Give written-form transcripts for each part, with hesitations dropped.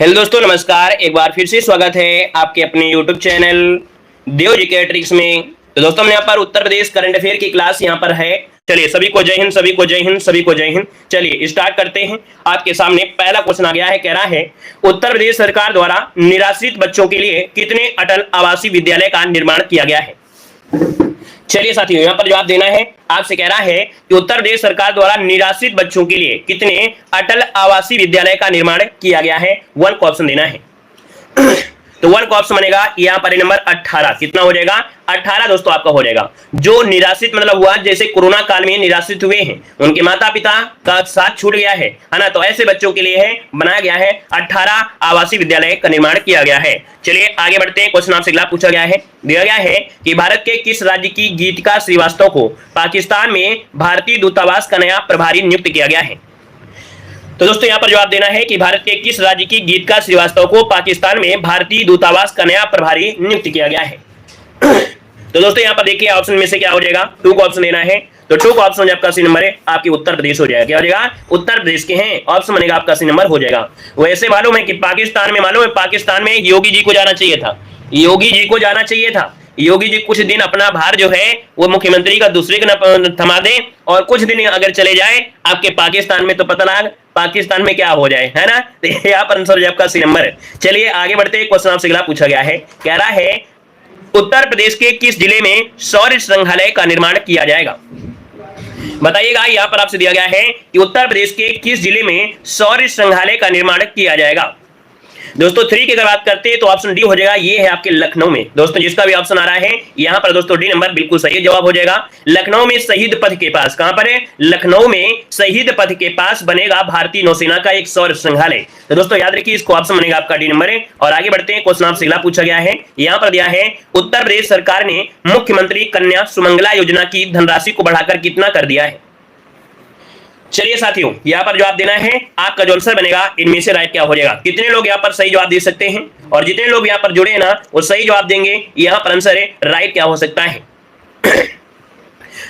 Hello दोस्तों, नमस्कार। एक बार फिर से स्वागत है आपके अपने यूट्यूब चैनल देव जी के ट्रिक्स में। तो दोस्तों, यहाँ पर उत्तर प्रदेश करंट अफेयर की क्लास यहाँ पर है। चलिए, सभी को जय हिंद, सभी को जय हिंद, सभी को जय हिंद। चलिए स्टार्ट करते हैं। आपके सामने पहला क्वेश्चन आ गया है, कह रहा है उत्तर प्रदेश सरकार द्वारा निराश्रित बच्चों के लिए कितने अटल आवासीय विद्यालय का निर्माण किया गया है। चलिए साथियों, यहाँ पर जवाब देना है। आपसे कह रहा है कि उत्तर प्रदेश सरकार द्वारा निराश्रित बच्चों के लिए कितने अटल आवासीय विद्यालय का निर्माण किया गया है। वन को ऑप्शन देना है। तो वन का ऑप्शन बनेगा यहाँ पर नंबर 18। कितना हो जाएगा? 18 दोस्तों आपका हो जाएगा। जो निराश्रित मतलब हुआ, जैसे कोरोना काल में निराश्रित हुए हैं, उनके माता पिता का साथ छूट गया है ना, तो ऐसे बच्चों के लिए है बनाया गया है 18 आवासीय विद्यालय का निर्माण किया गया है। चलिए आगे बढ़ते हैं। क्वेश्चन आपसे अगला पूछा गया है, दिया गया है कि भारत के किस राज्य की गीतिका श्रीवास्तव को पाकिस्तान में भारतीय दूतावास का नया प्रभारी नियुक्त किया गया है। तो दोस्तों यहाँ पर जवाब देना है कि भारत के किस राज्य की गीतिका श्रीवास्तव को पाकिस्तान में भारतीय दूतावास का नया प्रभारी नियुक्त किया गया है। तो दोस्तों यहाँ पर देखिए ऑप्शन में से क्या हो जाएगा। 2 का ऑप्शन देना है। तो 2 का ऑप्शन आपका सी नंबर है, आपकी उत्तर प्रदेश हो जाएगा। क्या हो जाएगा? उत्तर प्रदेश के हैं। ऑप्शन बनेगा आपका सी नंबर हो जाएगा। वैसे मालूम है कि पाकिस्तान में योगी जी को जाना चाहिए था। योगी जी को जाना चाहिए था। योगी जी कुछ दिन अपना भार जो है वो मुख्यमंत्री का दूसरे का थमा दें, और कुछ दिन अगर चले जाए आपके पाकिस्तान में, तो पता लगा पाकिस्तान में क्या हो जाए, है ना। तो यहाँ पर आंसर आपका सी नंबर है। चलिए आगे बढ़ते हैं। क्वेश्चन आपसे अगला पूछा गया है, कह रहा है उत्तर प्रदेश के किस जिले में सौर संग्रहालय का निर्माण किया जाएगा। बताइएगा। यहाँ पर आपसे दिया गया है कि उत्तर प्रदेश के किस जिले में सौर संग्रहालय का निर्माण किया जाएगा। दोस्तों 3 की अगर बात करते हैं तो ऑप्शन डी हो जाएगा। ये है आपके लखनऊ में। दोस्तों जिसका भी ऑप्शन आ रहा है यहाँ पर दोस्तों डी नंबर बिल्कुल सही जवाब हो जाएगा। लखनऊ में शहीद पथ के पास, कहां पर है? लखनऊ में शहीद पथ के पास बनेगा भारतीय नौसेना का एक सौर संग्रहालय। तो दोस्तों याद रखिए, इसको ऑप्शन बनेगा आपका डी नंबर है। और आगे बढ़ते हैं। क्वेश्चन आपसे अगला पूछा गया है, यहाँ पर दिया है उत्तर प्रदेश सरकार ने मुख्यमंत्री कन्या सुमंगला योजना की धनराशि को बढ़ाकर कितना कर दिया है। चलिए साथियों, यहाँ पर जवाब देना है। आपका जो आंसर बनेगा इनमें से राइट क्या हो जाएगा। कितने लोग यहाँ पर सही जवाब दे सकते हैं, और जितने लोग यहाँ पर जुड़े हैं ना वो सही जवाब देंगे। यहाँ पर आंसर है राइट क्या हो सकता है।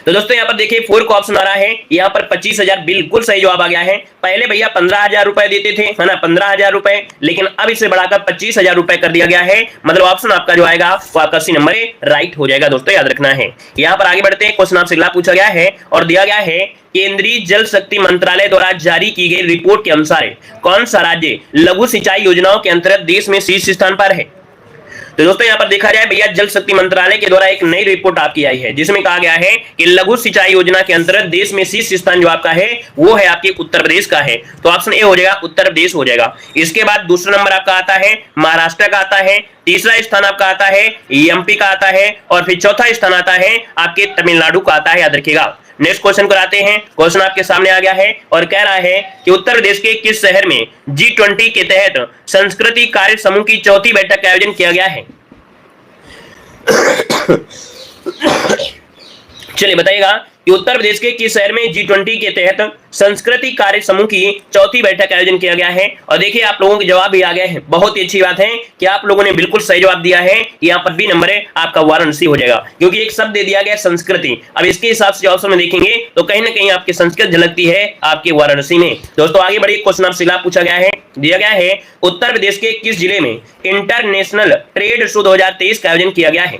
तो दोस्तों यहाँ पर देखिए 4 का ऑप्शन आ रहा है। यहाँ पर 25,000 बिल्कुल सही जवाब आ गया है। पहले भैया 15,000 रुपए देते थे, है ना, 15,000 रुपए, लेकिन अब इसे बढ़ाकर 25,000 रुपए कर दिया गया है। मतलब ऑप्शन आपका जो आएगा वो आपका सी नंबर राइट हो जाएगा। दोस्तों याद रखना है। यहाँ पर आगे बढ़ते हैं। क्वेश्चन आपसे अगला पूछा गया है और दिया गया है केंद्रीय जल शक्ति मंत्रालय द्वारा जारी की गई रिपोर्ट के अनुसार कौन सा राज्य लघु सिंचाई योजनाओं के अंतर्गत देश में शीर्ष स्थान पर है। तो दोस्तों यहाँ पर देखा जाए भैया, जल शक्ति मंत्रालय के द्वारा एक नई रिपोर्ट आपकी आई है जिसमें कहा गया है कि लघु सिंचाई योजना के अंतर्गत देश में शीर्ष स्थान जो आपका है वो है आपके उत्तर प्रदेश का है। तो ऑप्शन ए हो जाएगा, उत्तर प्रदेश हो जाएगा। इसके बाद दूसरा नंबर आपका आता है महाराष्ट्र का आता है, तीसरा स्थान आपका आता है एमपी का आता है, और फिर चौथा स्थान आता है आपके तमिलनाडु का आता है। याद रखिएगा। नेक्स्ट क्वेश्चन कराते हैं। क्वेश्चन आपके सामने आ गया है और कह रहा है कि उत्तर प्रदेश के किस शहर में G20 के तहत संस्कृति कार्य समूह की 4थी बैठक का आयोजन किया गया है। चलिए बताइएगा कि उत्तर प्रदेश के किस शहर में G20 के तहत संस्कृति कार्य समूह की 4थी बैठक का आयोजन किया गया है। और देखिए आप लोगों के जवाब भी आ गए हैं। बहुत ही अच्छी बात है कि आप लोगों ने बिल्कुल सही जवाब दिया है। यहाँ पर बी नंबर है आपका वाराणसी हो जाएगा, क्योंकि एक शब्द दे दिया गया संस्कृति। अब इसके हिसाब से ऑप्शन में देखेंगे तो कहीं ना कहीं आपकी संस्कृत झलकती है आपके वाराणसी में। दोस्तों आगे बढ़िए। क्वेश्चन आपसे पूछा गया है, दिया गया है उत्तर प्रदेश के किस जिले में इंटरनेशनल ट्रेड शो 2023 का आयोजन किया गया है।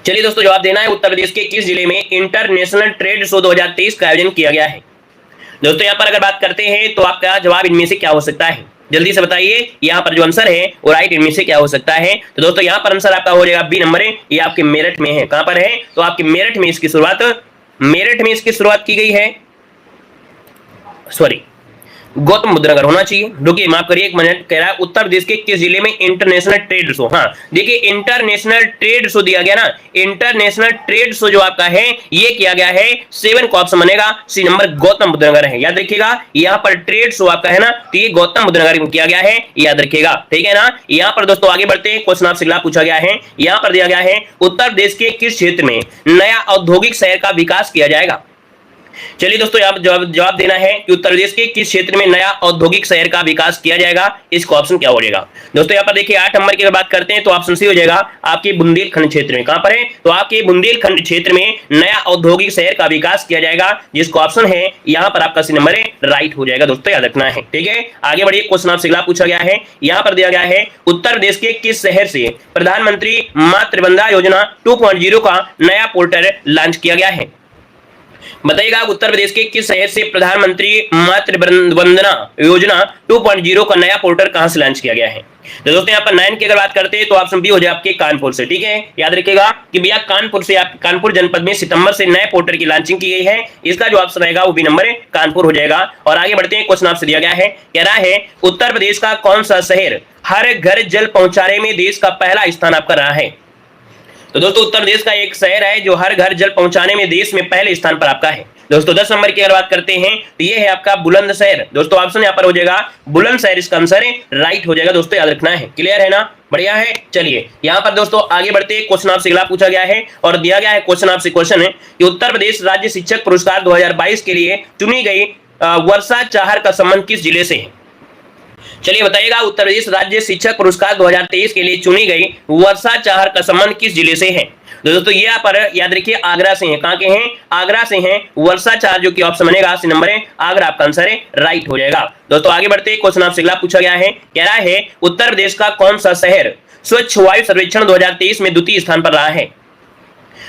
चलिए दोस्तों जवाब देना है, उत्तर प्रदेश के किस जिले में इंटरनेशनल ट्रेड शो 2023 का आयोजन किया गया है। दोस्तों यहाँ पर अगर बात करते हैं तो आपका जवाब इनमें से क्या हो सकता है, जल्दी से बताइए। यहाँ पर जो आंसर है वो राइट इनमें से क्या हो सकता है। तो दोस्तों यहाँ पर आंसर आपका हो जाएगा बी नंबर है। ये आपके मेरठ में है। कहां पर है? तो आपके मेरठ में इसकी शुरुआत की गई है। सॉरी, गौतम बुद्ध नगर होना चाहिए। रुकिए माफ करिए 1 मिनट। कह रहा है उत्तर प्रदेश के किस जिले में इंटरनेशनल ट्रेड शो। हाँ देखिए, इंटरनेशनल ट्रेड शो दिया गया ना। इंटरनेशनल ट्रेड शो जो आपका है ये किया गया है 7 का ऑप्शन बनेगा सी नंबर, गौतम बुद्ध नगर है। याद रखिएगा, यहाँ पर ट्रेड शो आपका है ना, तो ये गौतम बुद्ध नगर में किया गया है। याद रखिएगा, ठीक है ना। यहाँ पर दोस्तों आगे बढ़ते हैं। क्वेश्चन आपसे अगला पूछा गया है। यहाँ पर दिया गया है उत्तर प्रदेश के किस क्षेत्र में नया औद्योगिक शहर का विकास किया जाएगा। चलिए दोस्तों, यहाँ जवाब देना है कि उत्तर प्रदेश के किस क्षेत्र में नया औद्योगिक शहर का विकास किया जाएगा। इसका ऑप्शन क्या हो जाएगा दोस्तों। यहाँ पर देखिए 8 नंबर की अगर बात करते हैं तो ऑप्शन सी हो जाएगा आपके बुंदेलखंड क्षेत्र में। कहां पर है, तो आपके बुंदेलखंड क्षेत्र में नया औद्योगिक शहर का विकास किया जाएगा, जिसका ऑप्शन है यहाँ पर आपका सी नंबर है राइट हो जाएगा दोस्तों, याद रखना है। ठीक है, आगे बढ़िए। क्वेश्चन आपसे अगला पूछा गया है, यहाँ पर दिया गया है उत्तर प्रदेश के किस शहर से प्रधानमंत्री मातृ वंदना योजना 2.0 का नया पोर्टल लॉन्च किया गया है। बताइएगा उत्तर प्रदेश के किस शहर से प्रधानमंत्री मातृ वंदना योजना 2.0 का नया पोर्टल कहां से लॉन्च किया गया है। तो दोस्तों यहाँ पर 9 की अगर बात करते हैं तो ऑप्शन बी हो जाए आपके कानपुर से। ठीक है, याद रखिएगा कि भैया कानपुर से, आप कानपुर जनपद में सितंबर से नए पोर्टल की लॉन्चिंग की गई है। इसका जो ऑप्शन रहेगा वो बी नंबर है कानपुर हो जाएगा। और आगे बढ़ते हैं, क्वेश्चन आपसे दिया गया है, कह रहा है उत्तर प्रदेश का कौन सा शहर हर घर जल पहुंचाने में देश का पहला स्थान आपका रहा है। तो दोस्तों उत्तर प्रदेश का एक शहर है जो हर घर जल पहुंचाने में देश में पहले स्थान पर आपका है। दोस्तों 10 नंबर की अगर बात करते हैं तो ये है आपका बुलंदशहर। दोस्तों ऑप्शन यहाँ पर हो जाएगा बुलंदशहर, इसका आंसर है राइट हो जाएगा दोस्तों, याद रखना है। क्लियर है ना, बढ़िया है। चलिए यहाँ पर दोस्तों आगे बढ़ते हैं, क्वेश्चन आपसे अगला पूछा गया है और दिया गया है क्वेश्चन आपसे क्वेश्चन है कि उत्तर प्रदेश राज्य शिक्षक पुरस्कार 2022 के लिए चुनी गई वर्षा चाहर का संबंध किस जिले से है। चलिए बताइएगा उत्तर प्रदेश राज्य शिक्षक पुरस्कार 2023 के लिए चुनी गई वर्षा चाहर का संबंध किस जिले से है। दोस्तों ये यहाँ पर याद रखिए आगरा से हैं। कहां के हैं, आगरा से हैं। वर्षा चाहर जो कि ऑप्शन बनेगा सी नंबर है आगरा, आपका आंसर है राइट हो जाएगा। दोस्तों आगे बढ़ते हैं, क्वेश्चन आपसे अगला पूछा गया है, कह रहा है उत्तर प्रदेश का कौन सा शहर स्वच्छ वायु सर्वेक्षण 2023 में द्वितीय स्थान पर रहा है।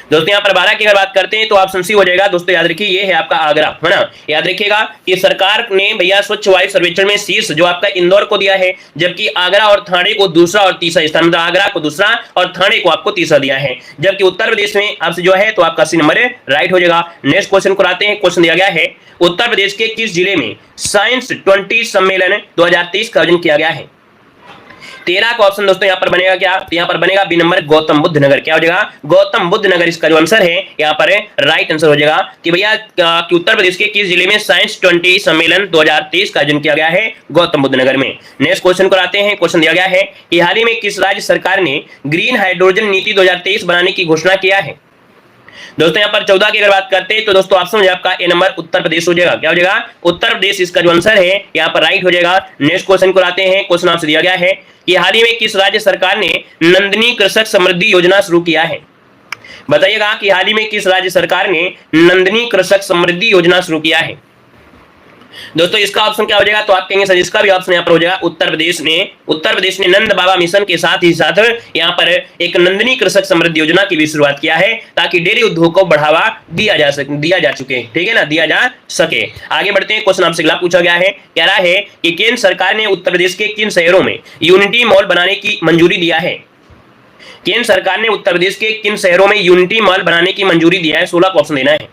दोस्तों यहाँ पर 12 की अगर बात करते हैं तो ऑप्शन सी हो जाएगा। दोस्तों याद रखिए ये है आपका आगरा, है ना। याद रखिएगा कि सरकार ने भैया स्वच्छ वायु सर्वेक्षण में शीर्ष जो आपका इंदौर को दिया है, जबकि आगरा और ठाणे को दूसरा और तीसरा स्थान, मतलब आगरा को दूसरा और ठाणे को आपको तीसरा दिया है, जबकि उत्तर प्रदेश में आपसे जो है तो आपका सी नंबर है राइट हो जाएगा। नेक्स्ट क्वेश्चन को आते हैं, क्वेश्चन दिया गया है उत्तर प्रदेश के किस जिले में साइंस 20 सम्मेलन 2023 का आयोजन किया गया है। 13 का ऑप्शन दोस्तों यहाँ पर बनेगा क्या, तो यहाँ पर बनेगा बी नंबर गौतम बुद्ध नगर। क्या हो जाएगा, गौतम बुद्ध नगर, इसका जो आंसर है यहाँ पर राइट आंसर हो जाएगा कि भैया कि उत्तर प्रदेश के किस जिले में साइंस 20 सम्मेलन 2023 का आयोजन किया गया है, गौतम बुद्ध नगर में। नेक्स्ट क्वेश्चन को आते हैं, क्वेश्चन दिया गया है कि हाल ही में किस राज्य सरकार ने ग्रीन हाइड्रोजन नीति 2023 बनाने की घोषणा किया है। दोस्तों यहाँ पर 14 की अगर बात करते हैं तो दोस्तों ऑप्शन हो जाएगा आपका ए नंबर उत्तर प्रदेश हो जाएगा। क्या हो जाएगा, उत्तर प्रदेश, इसका जो आंसर है यहाँ पर राइट हो जाएगा। नेक्स्ट क्वेश्चन को आते हैं, क्वेश्चन आपसे दिया गया है कि हाल ही में किस राज्य सरकार ने नंदिनी कृषक समृद्धि योजना शुरू किया है। बताइएगा कि हाल ही में किस राज्य सरकार ने नंदिनी कृषक समृद्धि योजना शुरू किया है। दोस्तों इसका ऑप्शन क्या हो जाएगा, तो आप कहेंगे सर इसका भी ऑप्शन यहाँ पर हो जाएगा उत्तर प्रदेश ने नंद बाबा मिशन के साथ ही साथ यहाँ पर एक नंदिनी कृषक समृद्धि योजना की भी शुरुआत किया है, ताकि डेयरी उद्योग को बढ़ावा दिया जा चुके, ठीक है ना, दिया जा सके। आगे बढ़ते हैं, क्वेश्चन आपसे अगला पूछा गया है, कह रहा है कि केंद्र सरकार ने उत्तर प्रदेश के किन शहरों में यूनिटी मॉल बनाने की मंजूरी दिया है। केंद्र सरकार ने उत्तर प्रदेश के किन शहरों में यूनिटी मॉल बनाने की मंजूरी दिया है, 16 का ऑप्शन देना है।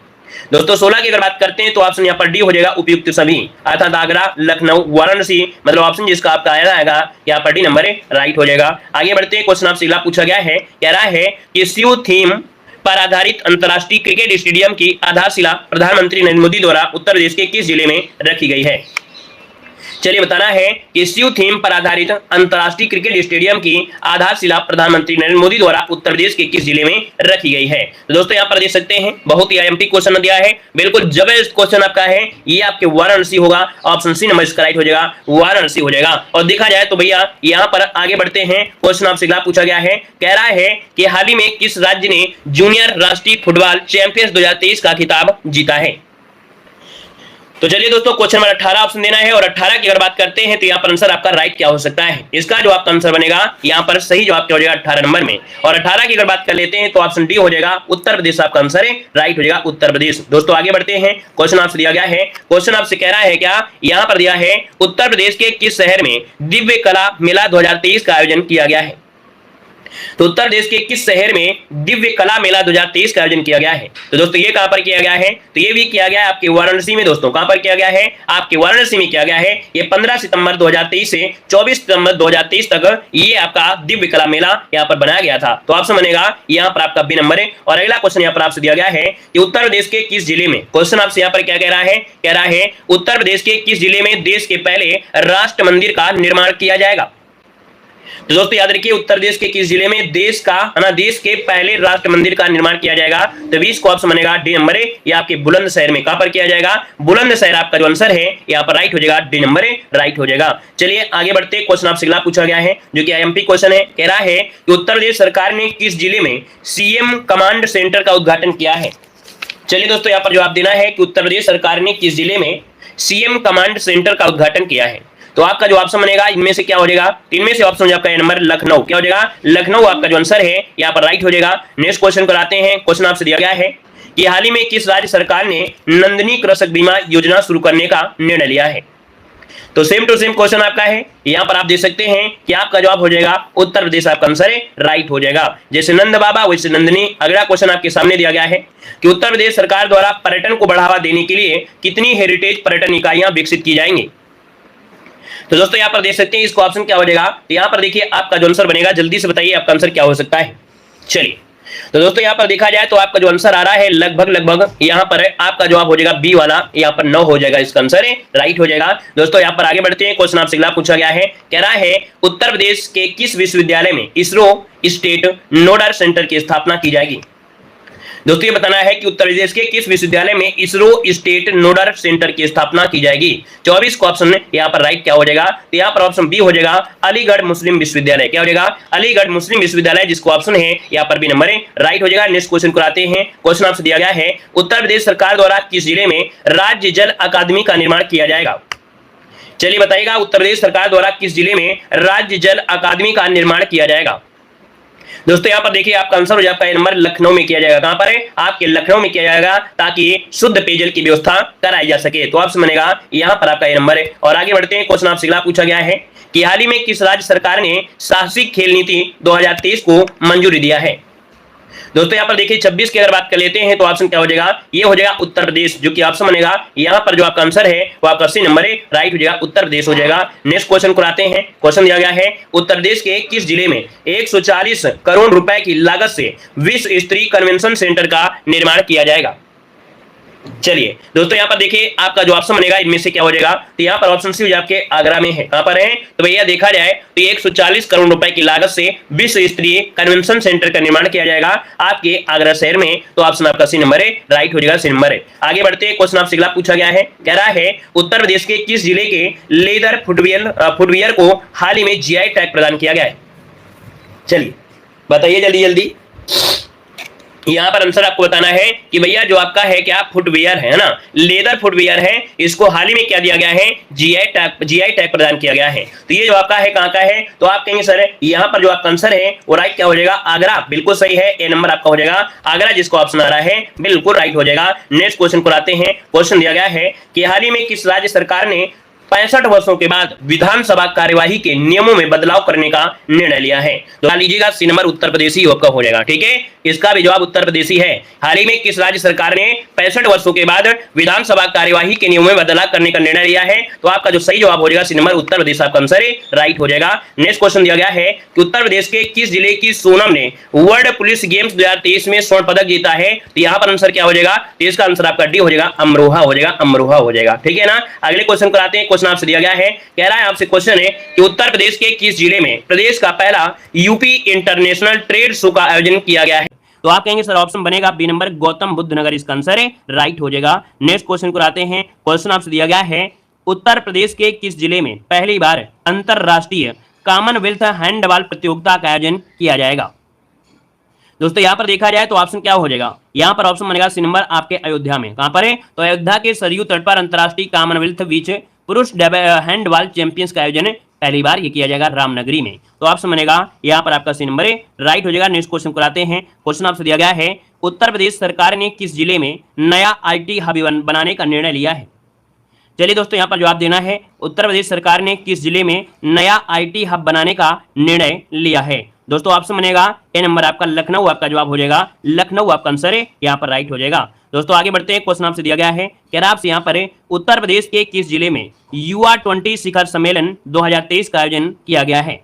दोस्तों 16 की अगर बात करते हैं तो ऑप्शन यहाँ पर डी हो जाएगा उपयुक्त सभी, अर्थात आगरा, लखनऊ, वाराणसी, मतलब ऑप्शन जिसका आपका आएगा यहाँ पर डी नंबर है राइट हो जाएगा। आगे बढ़ते हैं, क्वेश्चन आपसे अगला पूछा गया है, कह रहा है कि शिव थीम पर आधारित अंतरराष्ट्रीय क्रिकेट स्टेडियम की आधारशिला प्रधानमंत्री नरेंद्र मोदी द्वारा उत्तर प्रदेश के किस जिले में रखी गई है। चलिए बताना है कि शिव थीम पर आधारित अंतरराष्ट्रीय क्रिकेट स्टेडियम की आधारशिला प्रधानमंत्री नरेंद्र मोदी द्वारा उत्तर प्रदेश के किस जिले में रखी गई है। तो दोस्तों यहाँ पर देख सकते हैं बहुत ही आईएमपी क्वेश्चन दिया है, बिल्कुल जबरदस्त क्वेश्चन आपका है, ये आपके वाराणसी होगा, ऑप्शन सी नंबर इसका राइट हो जाएगा, वाराणसी हो जाएगा। और देखा जाए तो भैया यहाँ पर आगे बढ़ते हैं, क्वेश्चन आपसे अगला पूछा गया है, कह रहा है कि हाल ही में किस राज्य ने जूनियर राष्ट्रीय फुटबॉल चैंपियंस 2023 का खिताब जीता है। तो चलिए दोस्तों क्वेश्चन नंबर 18 ऑप्शन देना है, और 18 की अगर बात करते हैं तो यहाँ पर आंसर आपका राइट क्या हो सकता है, इसका जो आपका आंसर बनेगा यहाँ पर सही जवाब क्या हो जाएगा 18 नंबर में। और 18 की अगर बात कर लेते हैं तो ऑप्शन डी हो जाएगा उत्तर प्रदेश, आपका आंसर है राइट हो जाएगा उत्तर प्रदेश। दोस्तों आगे बढ़ते हैं, क्वेश्चन आपसे दिया गया है, क्वेश्चन आपसे कह रहा है क्या, यहाँ पर दिया है उत्तर प्रदेश के किस शहर में दिव्य कला मेला 2023 का आयोजन किया गया है। तो उत्तर प्रदेश के किस शहर में दिव्य कला मेला 2023 का आयोजन किया गया है। तो दोस्तों ये कहां पर किया गया है, तो ये भी किया गया है आपके वाराणसी में। दोस्तों कहां पर किया गया है, आपके वाराणसी में किया गया है। ये 15 सितंबर 2023 से 24 सितंबर 2023 तक ये आपका दिव्य कला मेला यहाँ पर बनाया गया था। तो ऑप्शन बनेगा यहाँ पर आपका बी नंबर है। और अगला क्वेश्चन यहाँ पर आपसे दिया गया है कि उत्तर प्रदेश के किस जिले में, क्वेश्चन आपसे यहाँ पर क्या कह रहा है उत्तर प्रदेश के किस जिले में देश के पहले राष्ट्र मंदिर का निर्माण किया जाएगा। तो दोस्तों याद रखिए उत्तर प्रदेश के किस जिले में देश के पहले राष्ट्र मंदिर का निर्माण किया जाएगा? तो 20 को ऑप्शन बनेगा डी नंबर ए, ये आपके बुलंदशहर में। कहां पर किया जाएगा? बुलंदशहर आपका जो आंसर है यहाँ पर राइट हो जाएगा, डी नंबर ए राइट हो जाएगा। चलिए आगे बढ़ते, क्वेश्चन आपसे अगला पूछा गया है जो कि आईएमपी क्वेश्चन है। कह रहा है कि उत्तर प्रदेश सरकार ने किस जिले में सीएम कमांड सेंटर का उद्घाटन किया है? चलिए दोस्तों यहाँ पर जवाब देना है कि उत्तर प्रदेश सरकार ने किस जिले में सीएम कमांड सेंटर का उद्घाटन किया है। तो आपका जो ऑप्शन बनेगा इनमें से क्या हो जाएगा? इनमें से ऑप्शन आपका नंबर लखनऊ, क्या हो जाएगा? लखनऊ आपका जो आंसर है यहाँ पर राइट हो जाएगा। नेक्स्ट क्वेश्चन कराते हैं। क्वेश्चन आपसे दिया गया है कि हाल ही में किस राज्य सरकार ने नंदिनी कृषक बीमा योजना शुरू करने का निर्णय लिया है? तो सेम टू सेम क्वेश्चन आपका है, यहाँ पर आप देख सकते हैं कि आपका जवाब हो जाएगा उत्तर प्रदेश, आपका आंसर है राइट हो जाएगा। जैसे नंद बाबा वैसे नंदिनी। अगला क्वेश्चन आपके सामने दिया गया है कि उत्तर प्रदेश सरकार द्वारा पर्यटन को बढ़ावा देने के लिए कितनी हेरिटेज पर्यटन इकाइयां विकसित की जाएंगी? तो दोस्तों यहाँ पर देख सकते हैं इसका ऑप्शन क्या हो जाएगा। यहाँ पर देखिए आपका जो आंसर बनेगा, जल्दी से बताइए आपका आंसर क्या हो सकता है। चलिए तो दोस्तों यहाँ पर देखा जाए तो आपका जो आंसर आ रहा है लगभग यहाँ पर आपका जवाब हो जाएगा बी वाला, यहाँ पर 9 हो जाएगा, इसका आंसर है राइट हो जाएगा। दोस्तों यहाँ पर आगे बढ़ते हैं। क्वेश्चन आपसे अगला पूछा गया है, कह रहा है उत्तर प्रदेश के किस विश्वविद्यालय में इसरो स्टेट नोडल सेंटर की स्थापना की जाएगी? दोस्तों ये बताना है कि उत्तर प्रदेश के किस विश्वविद्यालय में इसरो स्टेट नोडल सेंटर की स्थापना की जाएगी। 24 को ऑप्शन यहाँ पर राइट क्या हो जाएगा? तो यहाँ पर ऑप्शन बी हो जाएगा अलीगढ़ मुस्लिम विश्वविद्यालय। क्या हो जाएगा? अलीगढ़ मुस्लिम विश्वविद्यालय, जिसको ऑप्शन है यहाँ पर बी नंबर है राइट हो जाएगा। नेक्स्ट क्वेश्चन कराते हैं। क्वेश्चन आपसे दिया गया है उत्तर प्रदेश सरकार द्वारा किस जिले में राज्य जल अकादमी का निर्माण किया जाएगा? चलिए बताइएगा उत्तर प्रदेश सरकार द्वारा किस जिले में राज्य जल अकादमी का निर्माण किया जाएगा? दोस्तों यहाँ पर देखिए आपका आंसर हो जाएगा नंबर लखनऊ में किया जाएगा। कहां पर है? आपके लखनऊ में किया जाएगा, ताकि शुद्ध पेयजल की व्यवस्था कराई जा सके। तो ऑप्शन बनेगा यहाँ पर आपका नंबर है। और आगे बढ़ते हैं। क्वेश्चन आपसे अगला पूछा गया है कि हाल ही में किस राज्य सरकार ने साहसिक खेल नीति 2023 को मंजूरी दिया है? दोस्तों यहाँ पर देखिए 26 की अगर बात कर लेते हैं तो ऑप्शन क्या हो जाएगा? ये हो जाएगा उत्तर प्रदेश, जो कि ऑप्शन बनेगा यहाँ पर जो आपका आंसर है वो आपका सी नंबर है राइट हो जाएगा, उत्तर प्रदेश हो जाएगा। नेक्स्ट क्वेश्चन को आते हैं। क्वेश्चन दिया गया है उत्तर प्रदेश के किस जिले में 140 करोड़ रुपए की लागत से विश्व स्तरीय कन्वेंशन सेंटर का निर्माण किया जाएगा? चलिए दोस्तों यहाँ पर देखिए आपका जो ऑप्शन बनेगा इनमें से क्या हो जाएगा? तो यहाँ पर ऑप्शन सी आपके आगरा में है। कहां पर है? तो भैया देखा जाए तो 140 करोड़ रुपए की लागत से विश्व स्तरीय कन्वेंशन सेंटर का निर्माण किया जाएगा आपके आगरा शहर में। तो ऑप्शन आपका सी नंबर है राइट हो जाएगा, सी नंबर है। आगे बढ़ते हैं। क्वेश्चन आपसे अगला पूछा गया है, कह रहा है उत्तर प्रदेश के किस जिले के लेदर फुटवियर को हाल ही में जीआई टैग प्रदान किया गया है? चलिए बताइए जल्दी जल्दी। यहाँ पर आंसर आपको बताना है कि भैया जो आपका है क्या फुटवियर है ना, लेदर फुटवियर है, इसको हाल ही में क्या दिया गया है? जीआई टैग प्रदान किया गया है। तो ये जो आपका है कहाँ का है? तो आप कहेंगे सर यहाँ पर जो आपका आंसर है वो राइट क्या हो जाएगा? आगरा। बिल्कुल सही है, ए नंबर आपका हो जाएगा आगरा, जिसको ऑप्शन आ रहा है बिल्कुल राइट हो जाएगा। नेक्स्ट क्वेश्चन को आते हैं। क्वेश्चन दिया गया है कि हाल ही में किस राज्य सरकार ने 65 वर्षों के बाद विधानसभा कार्यवाही के नियमों में बदलाव करने का निर्णय लिया है? तो लीजिएगा सी नंबर उत्तर प्रदेशी आपका हो जाएगा। ठीक है, इसका भी जवाब उत्तर प्रदेशी है। हाल ही में किस राज्य सरकार ने 65 वर्षों के बाद विधानसभा कार्यवाही के नियमों में बदलाव करने का निर्णय लिया है? तो आपका जो सही जवाब हो जाएगा सी नंबर उत्तर प्रदेश, आपका आंसर राइट हो जाएगा। नेक्स्ट क्वेश्चन दिया गया है कि उत्तर प्रदेश के किस जिले की सोनम ने वर्ल्ड पुलिस गेम्स 2023 में स्वर्ण पदक जीता है? तो यहाँ पर आंसर क्या हो जाएगा? तो इसका आंसर आपका डी हो जाएगा, अमरोहा हो जाएगा, अमरोहा हो जाएगा। ठीक है ना। अगले क्वेश्चन को आते हैं। क्वेश्चन आपसे दिया गया है, कह रहा है आपसे क्वेश्चन है कि उत्तर प्रदेश के किस जिले में प्रदेश का पहला यूपी इंटरनेशनल ट्रेड शो का आयोजन किया गया है? तो आप कहेंगे सर ऑप्शन बनेगा बी नंबर गौतम बुद्ध नगर, इसका आंसर है राइट हो जाएगा। नेक्स्ट क्वेश्चन को आते हैं। क्वेश्चन आपसे दिया गया है उत्तर प्रदेश के किस जिले में पहली बार अंतरराष्ट्रीय कॉमनवेल्थ हैंडबॉल प्रतियोगिता का आयोजन किया जाएगा? दोस्तों यहाँ पर देखा जाए तो ऑप्शन क्या हो जाएगा? यहाँ पर ऑप्शन बनेगा सी नंबर आपके अयोध्या में। कहां पर है? तो अयोध्या के सरयू तट पर अंतरराष्ट्रीय कॉमनवेल्थ बीच पुरुष हैंडबॉल चैंपियंस का आयोजन पहली बार ये किया जाएगा रामनगरी में। तो ऑप्शन बनेगा यहाँ पर आपका सी नंबर राइट हो जाएगा। नेक्स्ट क्वेश्चन कराते हैं। क्वेश्चन आपसे दिया गया है उत्तर प्रदेश सरकार ने किस जिले में नया आईटी हब बनाने का निर्णय लिया है? चलिए दोस्तों यहाँ पर जवाब देना है, उत्तर प्रदेश सरकार ने किस जिले में नया आईटी हब बनाने का निर्णय लिया है? दोस्तों ऑप्शन बनेगा ए नंबर आपका लखनऊ, आपका जवाब हो जाएगा लखनऊ, आपका आंसर है यहाँ पर राइट हो जाएगा। दोस्तों आगे बढ़ते हैं। क्वेश्चन आपसे दिया गया है, कह रहा आपसे यहाँ पर उत्तर प्रदेश के किस जिले में युवा 20 शिखर सम्मेलन 2023 का आयोजन किया गया है?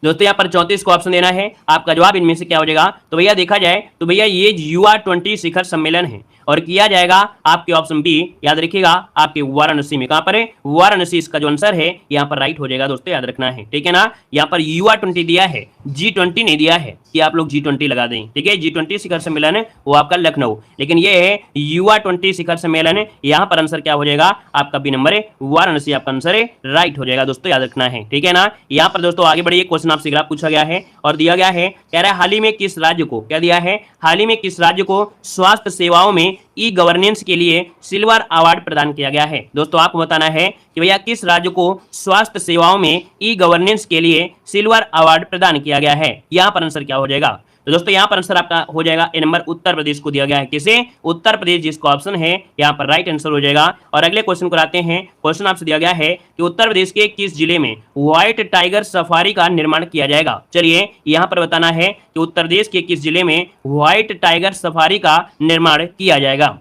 दोस्तों यहाँ पर 34 को ऑप्शन देना है, आपका जवाब इनमें से क्या हो जाएगा। तो भैया देखा जाए तो भैया ये UR20 शिखर सम्मेलन है और किया जाएगा आपके ऑप्शन बी, याद रखिएगा, आपके वाराणसी में। कहां पर है? वाराणसी इसका जो आंसर है यहाँ पर राइट हो जाएगा दोस्तों, याद रखना है, ठीक है ना। यहाँ पर UR20 दिया है, G20 नहीं दिया है कि आप लोग G20 लगा दें, ठीक है। G20 शिखर सम्मेलन है वो आपका लखनऊ, लेकिन ये है UR20 शिखर सम्मेलन है। यहाँ पर आंसर क्या हो जाएगा आपका बी नंबर है, वाराणसी आपका आंसर है, राइट हो जाएगा दोस्तों, याद रखना है, ठीक है ना। यहाँ पर दोस्तों आगे बढ़िए, क्वेश्चन आपसे अगला पूछा गया है और दिया गया है, कह रहा है हाल ही में किस राज्य को, क्या दिया है, हाल ही में किस राज्य को स्वास्थ्य सेवाओं में ई गवर्नेंस के लिए सिल्वर अवार्ड प्रदान किया गया है। दोस्तों आपको बताना है कि भैया किस राज्य को स्वास्थ्य सेवाओं में ई गवर्नेंस के लिए सिल्वर अवार्ड प्रदान किया गया है। यहाँ पर आंसर क्या हो जाएगा। तो दोस्तों यहाँ पर आंसर आपका हो जाएगा ए नंबर, उत्तर प्रदेश को दिया गया है। किसे? उत्तर प्रदेश, जिसका ऑप्शन है यहाँ पर राइट आंसर हो जाएगा। और अगले क्वेश्चन को आते हैं। क्वेश्चन आपसे दिया गया है कि उत्तर प्रदेश के किस जिले में व्हाइट टाइगर सफारी का निर्माण किया जाएगा। चलिए यहाँ पर बताना है कि उत्तर प्रदेश के किस जिले में व्हाइट टाइगर सफारी का निर्माण किया जाएगा।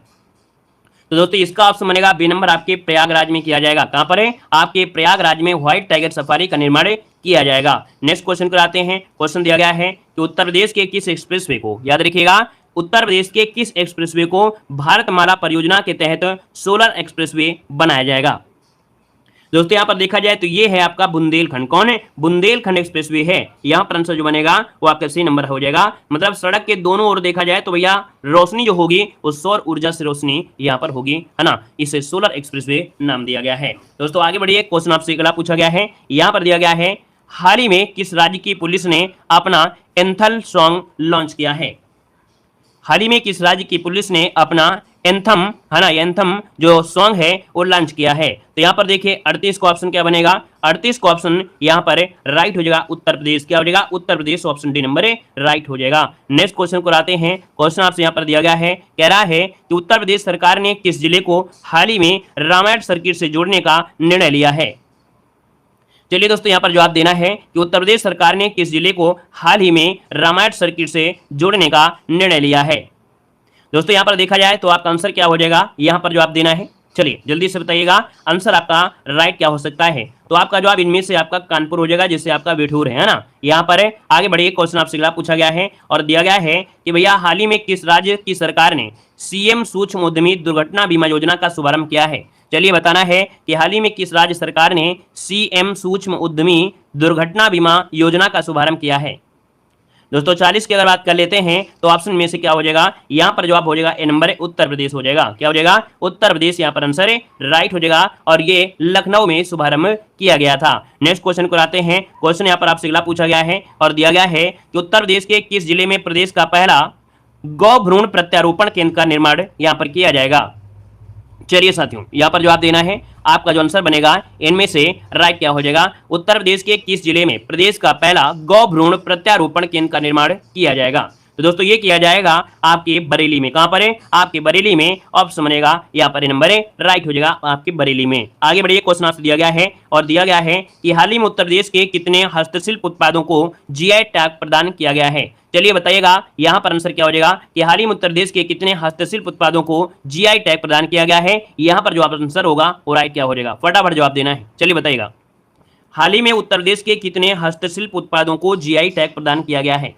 तो दोस्तों इसका ऑप्शन बनेगा बी नंबर, आपके प्रयागराज में किया जाएगा। कहां पर है? आपके प्रयागराज में व्हाइट टाइगर सफारी का निर्माण किया जाएगा। नेक्स्ट क्वेश्चन कराते हैं। क्वेश्चन दिया गया है कि उत्तर प्रदेश के किस एक्सप्रेसवे को, याद रखिएगा, उत्तर प्रदेश के किस एक्सप्रेसवे को भारतमाला परियोजना के तहत सोलर एक्सप्रेसवे बनाया जाएगा। दोस्तों यहाँ पर देखा जाए तो ये है आपका बुंदेलखंड। कौन है? बुंदेलखंड एक्सप्रेसवे है। यहाँ पर आंसर जो बनेगा वो आपका सी नंबर हो जाएगा। मतलब सड़क के दोनों ओर देखा जाए तो भैया रोशनी जो होगी वो सौर ऊर्जा से रोशनी यहाँ पर होगी, है ना। इसे सोलर एक्सप्रेसवे नाम दिया गया है। दोस्तों आगे बढ़िए, क्वेश्चन आपसे अगला पूछा गया है। यहाँ पर दिया गया है, हाल ही में किस राज्य की पुलिस ने अपना एंथल सॉन्ग लॉन्च किया है। हाल ही में किस राज्य की पुलिस ने अपना एंथम, है ना, एंथम जो सॉन्ग है वो लॉन्च किया है। तो यहाँ पर देखिए 38 का ऑप्शन क्या बनेगा, 38 का ऑप्शन यहाँ पर राइट हो जाएगा, उत्तर प्रदेश। क्या हो जाएगा? Uttar Pradesh, option D number right हो जाएगा। नेक्स्ट क्वेश्चन को आते हैं। क्वेश्चन आपसे यहाँ पर दिया गया है, कह रहा है कि उत्तर प्रदेश सरकार ने किस जिले को हाल ही में रामायण सर्किट से जोड़ने का निर्णय लिया है। चलिए दोस्तों यहाँ पर जवाब देना है कि उत्तर प्रदेश सरकार ने किस जिले को हाल ही में रामायण सर्किट से जोड़ने का निर्णय लिया है। दोस्तों यहाँ पर देखा जाए तो आपका आंसर क्या हो जाएगा, यहाँ पर जवाब देना है। चलिए जल्दी से बताइएगा आंसर आपका राइट क्या हो सकता है। तो आपका जवाब इनमें से आपका कानपुर हो जाएगा, जिससे आपका बिठूर है ना। यहाँ पर है, आगे बढ़िए, क्वेश्चन आपसे अगला पूछा गया है और दिया गया है कि भैया हाल ही में किस राज्य की सरकार ने CM सूक्ष्म उद्यमी दुर्घटना बीमा योजना का शुभारंभ किया है। चलिए बताना है कि हाल ही में किस राज्य सरकार ने CM सूक्ष्म उद्यमी दुर्घटना बीमा योजना का शुभारंभ किया है। दोस्तों 40 की अगर बात कर लेते हैं तो ऑप्शन में से क्या हो जाएगा, यहाँ पर जवाब हो जाएगा ए नंबर, उत्तर प्रदेश हो जाएगा। क्या हो जाएगा? उत्तर प्रदेश, यहाँ पर आंसर है राइट हो जाएगा। और ये लखनऊ में शुभारंभ किया गया था। नेक्स्ट क्वेश्चन को आते हैं। क्वेश्चन यहाँ पर आपसे अगला पूछा गया है और दिया गया है कि उत्तर प्रदेश के किस जिले में प्रदेश का पहला गौ भ्रूण प्रत्यारोपण केंद्र का निर्माण यहाँ पर किया जाएगा। चलिए साथियों यहाँ पर जवाब देना है, आपका जो आंसर बनेगा इनमें से राइट क्या हो जाएगा, उत्तर प्रदेश के किस जिले में प्रदेश का पहला गौ भ्रूण प्रत्यारोपण केंद्र का निर्माण किया जाएगा। तो दोस्तों ये किया जाएगा आपके बरेली में। कहां पर है? आपके बरेली में, ऑप्शन बनेगा यहाँ पर नंबर है राइट हो जाएगा आपके बरेली में। आगे बढ़िए, क्वेश्चन आपसे दिया गया है और दिया गया है कि हाल ही में उत्तर प्रदेश के कितने हस्तशिल्प उत्पादों को GI टैग प्रदान किया गया है। चलिए बताइएगा यहाँ पर आंसर क्या हो जाएगा कि हाल ही में उत्तर प्रदेश के कितने हस्तशिल्प उत्पादों को GI टैग प्रदान किया गया है। यहाँ पर जो आंसर होगा वो राइट क्या हो जाएगा, फटाफट जवाब देना है। चलिए बताइएगा हाल ही में उत्तर प्रदेश के कितने हस्तशिल्प उत्पादों को GI टैग प्रदान किया गया है।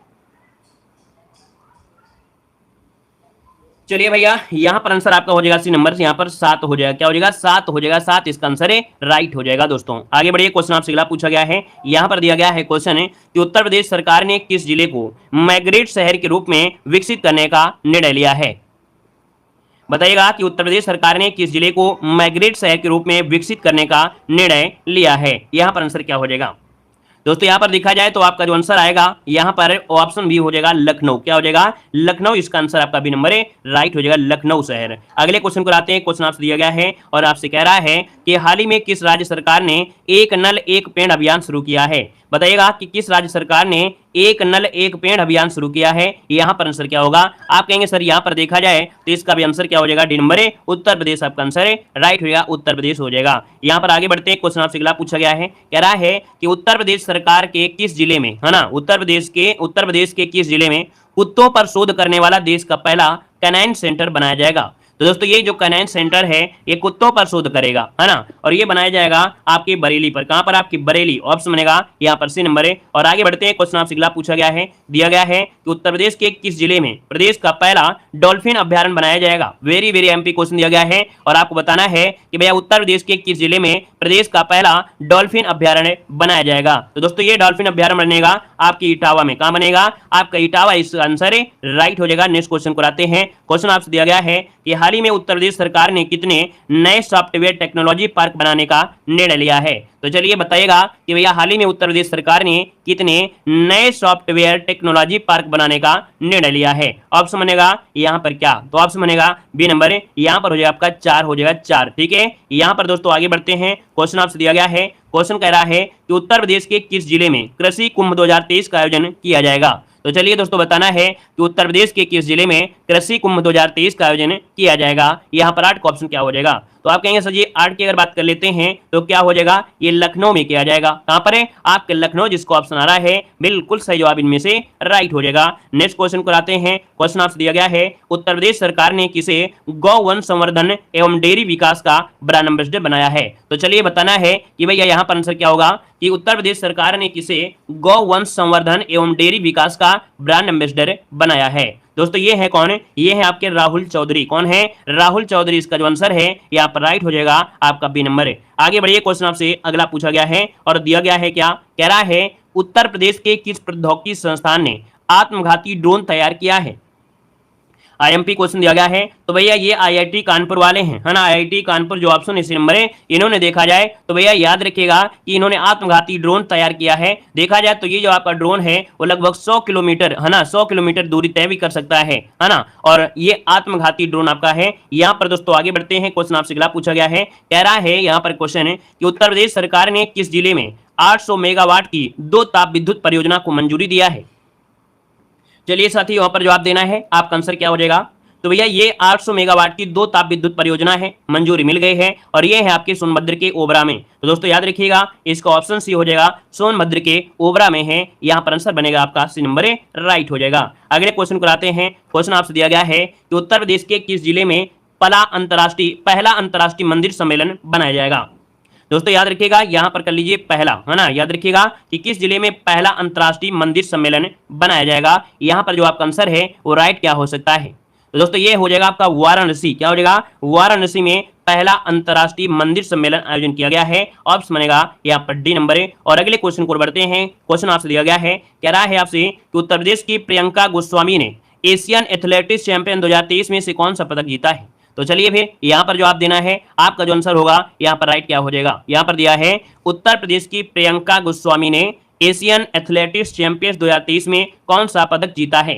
चलिए भैया यहाँ पर आंसर आपका हो जाएगा सी नंबर से, यहाँ पर 7 हो जाएगा। क्या हो जाएगा? 7 हो जाएगा, 7 इसका आंसर है राइट हो जाएगा। दोस्तों आगे बढ़िए, क्वेश्चन आपसे अगला पूछा गया है। यहाँ पर दिया गया है क्वेश्चन है कि उत्तर प्रदेश सरकार ने किस जिले को माइग्रेट शहर के रूप में विकसित करने का निर्णय लिया है। बताइएगा कि उत्तर प्रदेश सरकार ने किस जिले को माइग्रेट शहर के रूप में विकसित करने का निर्णय लिया है। यहाँ पर आंसर क्या हो जाएगा। दोस्तों यहाँ पर देखा जाए तो आपका जो आंसर आएगा यहाँ पर ऑप्शन बी हो जाएगा लखनऊ। क्या हो जाएगा? लखनऊ, इसका आंसर आपका बी नंबर है राइट हो जाएगा, लखनऊ शहर। अगले क्वेश्चन को आते हैं। क्वेश्चन आपसे दिया गया है और आपसे कह रहा है कि हाल ही में किस राज्य सरकार ने एक नल एक पेड़ अभियान शुरू किया है। बताइएगा कि किस राज्य सरकार ने एक नल एक पेड़ अभियान शुरू किया है। यहाँ पर आंसर क्या होगा। आप कहेंगे सर यहाँ पर देखा जाए तो इसका भी आंसर क्या हो जाएगा, डी नंबर है उत्तर प्रदेश, आपका आंसर है राइट हो जाएगा, उत्तर प्रदेश हो जाएगा। यहाँ पर आगे बढ़ते हैं। क्वेश्चन आपसे अगला पूछा गया है, कह रहा है कि उत्तर प्रदेश सरकार के किस जिले में, है ना, उत्तर प्रदेश के किस जिले में कुत्तों पर शोध करने वाला देश का पहला कैनाइन सेंटर बनाया जाएगा। तो दोस्तों ये जो कैनाइन सेंटर है ये कुत्तों पर शोध करेगा, है ना, और ये बनाया जाएगा आपकी बरेली पर। कहां पर? आपकी बरेली। ऑप्शन बनेगा यहाँ पर सी नंबर है। और आगे बढ़ते हैं, क्वेश्चन आपसे अगला पूछा गया है, दिया गया है कि उत्तर प्रदेश के किस जिले में प्रदेश का पहला डॉल्फिन अभ्यारण्य बनाया जाएगा। वेरी वेरी एमपी क्वेश्चन दिया गया है और आपको बताना है कि भैया उत्तर प्रदेश के किस जिले में प्रदेश का पहला डॉल्फिन अभ्यारण्य बनाया जाएगा। तो दोस्तों ये डॉल्फिन अभ्यारण्य बनेगा आपकी इटावा में। कहां बनेगा? आपका इटावा इस आंसर राइट हो जाएगा। नेक्स्ट क्वेश्चन को आते हैं। क्वेश्चन आपसे दिया गया है कि हाल ही में उत्तर प्रदेश सरकार ने कितने नए सॉफ्टवेयर टेक्नोलॉजी पार्क बनाने का निर्णय लिया है। तो चलिए बताइएगा कि भैया हाल ही में उत्तर प्रदेश सरकार ने कितने नए सॉफ्टवेयर टेक्नोलॉजी पार्क बनाने का निर्णय लिया है। ऑप्शन बनेगा यहां पर क्या? तो ऑप्शन बनेगा बी नंबर है। यहां पर हो जाएगा आपका 4 हो जाएगा 4। ठीक है, यहां पर दोस्तों आगे बढ़ते हैं। क्वेश्चन आपसे दिया गया है, क्वेश्चन कह रहा है कि उत्तर प्रदेश के किस जिले में कृषि कुंभ 2023 का आयोजन किया जाएगा। तो चलिए दोस्तों बताना है कि उत्तर प्रदेश के किस जिले में कृषि कुंभ 2023 का आयोजन किया जाएगा। यहाँ पर 8 का ऑप्शन क्या हो जाएगा? तो आप कहेंगे सर जी 8 की अगर बात कर लेते हैं तो क्या हो जाएगा? ये लखनऊ में किया जाएगा। कहां पर है? आपके लखनऊ, जिसको ऑप्शन आ रहा है बिल्कुल सही जवाब इनमें से राइट हो जाएगा। नेक्स्ट क्वेश्चन को आते हैं। क्वेश्चन आपसे दिया गया है, उत्तर प्रदेश सरकार ने किसे गौवंश संवर्धन एवं डेयरी विकास का ब्रांड एम्बेसडर बनाया है। तो चलिए बताना है कि भैया यहाँ पर आंसर क्या होगा कि उत्तर प्रदेश सरकार ने किसे गौवंश संवर्धन एवं डेयरी विकास का ब्रांड एम्बेसडर बनाया है। दोस्तों ये है कौन? ये है आपके राहुल चौधरी। कौन है? राहुल चौधरी इसका जो आंसर है यहाँ पर राइट हो जाएगा आपका बी नंबर है। आगे बढ़िए, क्वेश्चन आपसे अगला पूछा गया है और दिया गया है क्या? कह रहा है उत्तर प्रदेश के किस प्रौद्योगिकी संस्थान ने आत्मघाती ड्रोन तैयार किया है। आईएमपी क्वेश्चन दिया गया है। तो भैया ये आईआईटी कानपुर वाले हैं, है ना। आईआईटी कानपुर जो ऑप्शन इसी नंबर है, इन्होंने देखा जाए तो भैया याद रखिएगा कि इन्होंने आत्मघाती ड्रोन तैयार किया है। देखा जाए तो ये जो आपका ड्रोन है वो लगभग 100 किलोमीटर, है ना, 100 किलोमीटर दूरी तय भी कर सकता है ना। और ये आत्मघाती ड्रोन आपका है। यहाँ पर दोस्तों आगे बढ़ते हैं। क्वेश्चन आपसे अगला पूछा गया है, कह रहा है यहाँ पर क्वेश्चन है कि उत्तर प्रदेश सरकार ने किस जिले में 800 मेगावाट की 2 ताप विद्युत परियोजना को मंजूरी दिया है। चलिए साथी वहां पर जवाब देना है। आपका आंसर क्या हो जाएगा? तो भैया ये 800 मेगावाट की 2 ताप विद्युत परियोजना है, मंजूरी मिल गई है और ये है आपके सोनभद्र के ओबरा में। तो दोस्तों याद रखिएगा इसका ऑप्शन सी हो जाएगा, सोनभद्र के ओबरा में है। यहाँ पर आंसर बनेगा आपका सी नंबर है राइट हो जाएगा। अगले क्वेश्चन को आते हैं। क्वेश्चन आपसे दिया गया है कि उत्तर प्रदेश के किस जिले में पहला अंतर्राष्ट्रीय मंदिर सम्मेलन बनाया जाएगा। दोस्तों याद रखिएगा यहाँ पर कर लीजिए पहला, है ना। याद रखिएगा कि किस जिले में पहला अंतर्राष्ट्रीय मंदिर सम्मेलन बनाया जाएगा। यहाँ पर जो आपका आंसर है वो राइट क्या हो सकता है? तो दोस्तों ये हो जाएगा आपका वाराणसी। क्या हो जाएगा? वाराणसी में पहला अंतर्राष्ट्रीय मंदिर सम्मेलन आयोजन किया गया है। ऑप्शन बनेगा यहाँ पर डी नंबर है। और अगले क्वेश्चन को बढ़ते हैं। क्वेश्चन आपसे दिया गया है, कह रहा है आपसे कि उत्तर प्रदेश की प्रियंका गोस्वामी ने एशियन एथलेटिक्स चैंपियन 2023 में से कौन सा पदक जीता है। तो चलिए फिर यहाँ पर जवाब देना है। आपका जो आंसर होगा यहाँ पर राइट क्या हो जाएगा? यहाँ पर दिया है उत्तर प्रदेश की प्रियंका गोस्वामी ने एशियन एथलेटिक्स चैंपियंस 2023 में कौन सा पदक जीता है।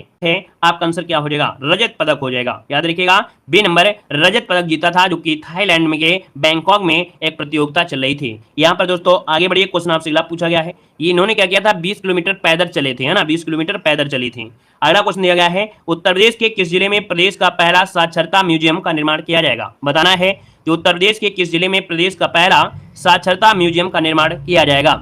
आपका आंसर क्या हो जाएगा? रजत पदक हो जाएगा। याद रखिएगा बी नंबर रजत पदक जीता था, जो कि थाईलैंड में के बैंकॉक में एक प्रतियोगिता चल रही थी। यहाँ पर दोस्तों आगे बढ़िए, क्वेश्चन आपसे अगला पूछा गया है। ये इन्होंने क्या किया था? 20 किलोमीटर पैदल चले थे, है ना, 20 किलोमीटर पैदल चली थी। अगला क्वेश्चन दिया गया है, उत्तर प्रदेश के किस जिले में प्रदेश का पहला साक्षरता म्यूजियम का निर्माण किया जाएगा। बताना है कि उत्तर प्रदेश के किस जिले में प्रदेश का पहला साक्षरता म्यूजियम का निर्माण किया जाएगा।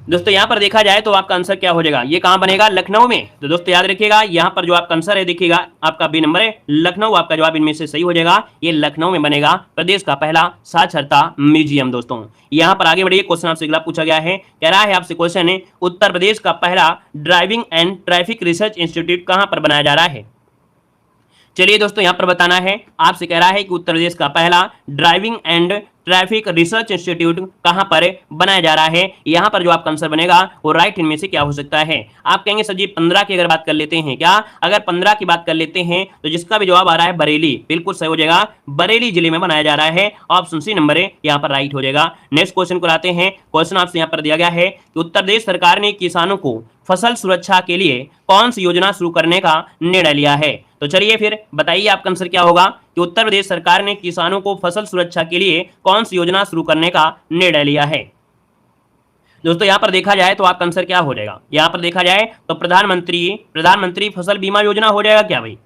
दोस्तों यहाँ पर देखा जाए तो आपका आंसर क्या हो जाएगा? ये कहाँ बनेगा? लखनऊ में। तो दोस्तों याद रखिएगा यहाँ पर जो आपका आंसर है देखिएगा आपका बी नंबर है लखनऊ। आपका जवाब इनमें से सही हो जाएगा। ये लखनऊ में बनेगा प्रदेश का पहला साक्षरता म्यूजियम। दोस्तों यहाँ पर आगे बढ़िए, क्वेश्चन आपसे अगला पूछा गया है। कह रहा है आपसे क्वेश्चन है, उत्तर प्रदेश का पहला driving and traffic research institute कहाँ पर बनाया जा रहा है। चलिए दोस्तों यहाँ पर बताना है। आपसे कह रहा है कि उत्तर प्रदेश का पहला driving and traffic research institute कहां पर बनाया जा रहा है। यहां पर जो आपका आंसर बनेगा वो राइट इनमें से क्या हो सकता है। आप कहेंगे सर जी 15 की अगर बात कर लेते हैं क्या? अगर 15 की बात कर लेते हैं तो जिसका भी जवाब आ रहा है बरेली, बिल्कुल सही हो जाएगा। बरेली जिले में बनाया जा रहा है। ऑप्शन सी नंबर है यहाँ पर राइट हो जाएगा। नेक्स्ट क्वेश्चन को लाते हैं। क्वेश्चन आपसे यहाँ पर दिया गया है कि उत्तर प्रदेश सरकार ने किसानों को फसल सुरक्षा के लिए कौन सी योजना शुरू करने का निर्णय लिया है। तो चलिए फिर बताइए आपका आंसर क्या होगा कि उत्तर प्रदेश सरकार ने किसानों को फसल सुरक्षा के लिए कौन सी योजना शुरू करने का निर्णय लिया है। दोस्तों यहाँ पर देखा जाए तो आपका आंसर क्या हो जाएगा? यहाँ पर देखा जाए तो प्रधानमंत्री फसल बीमा योजना हो जाएगा क्या भाई?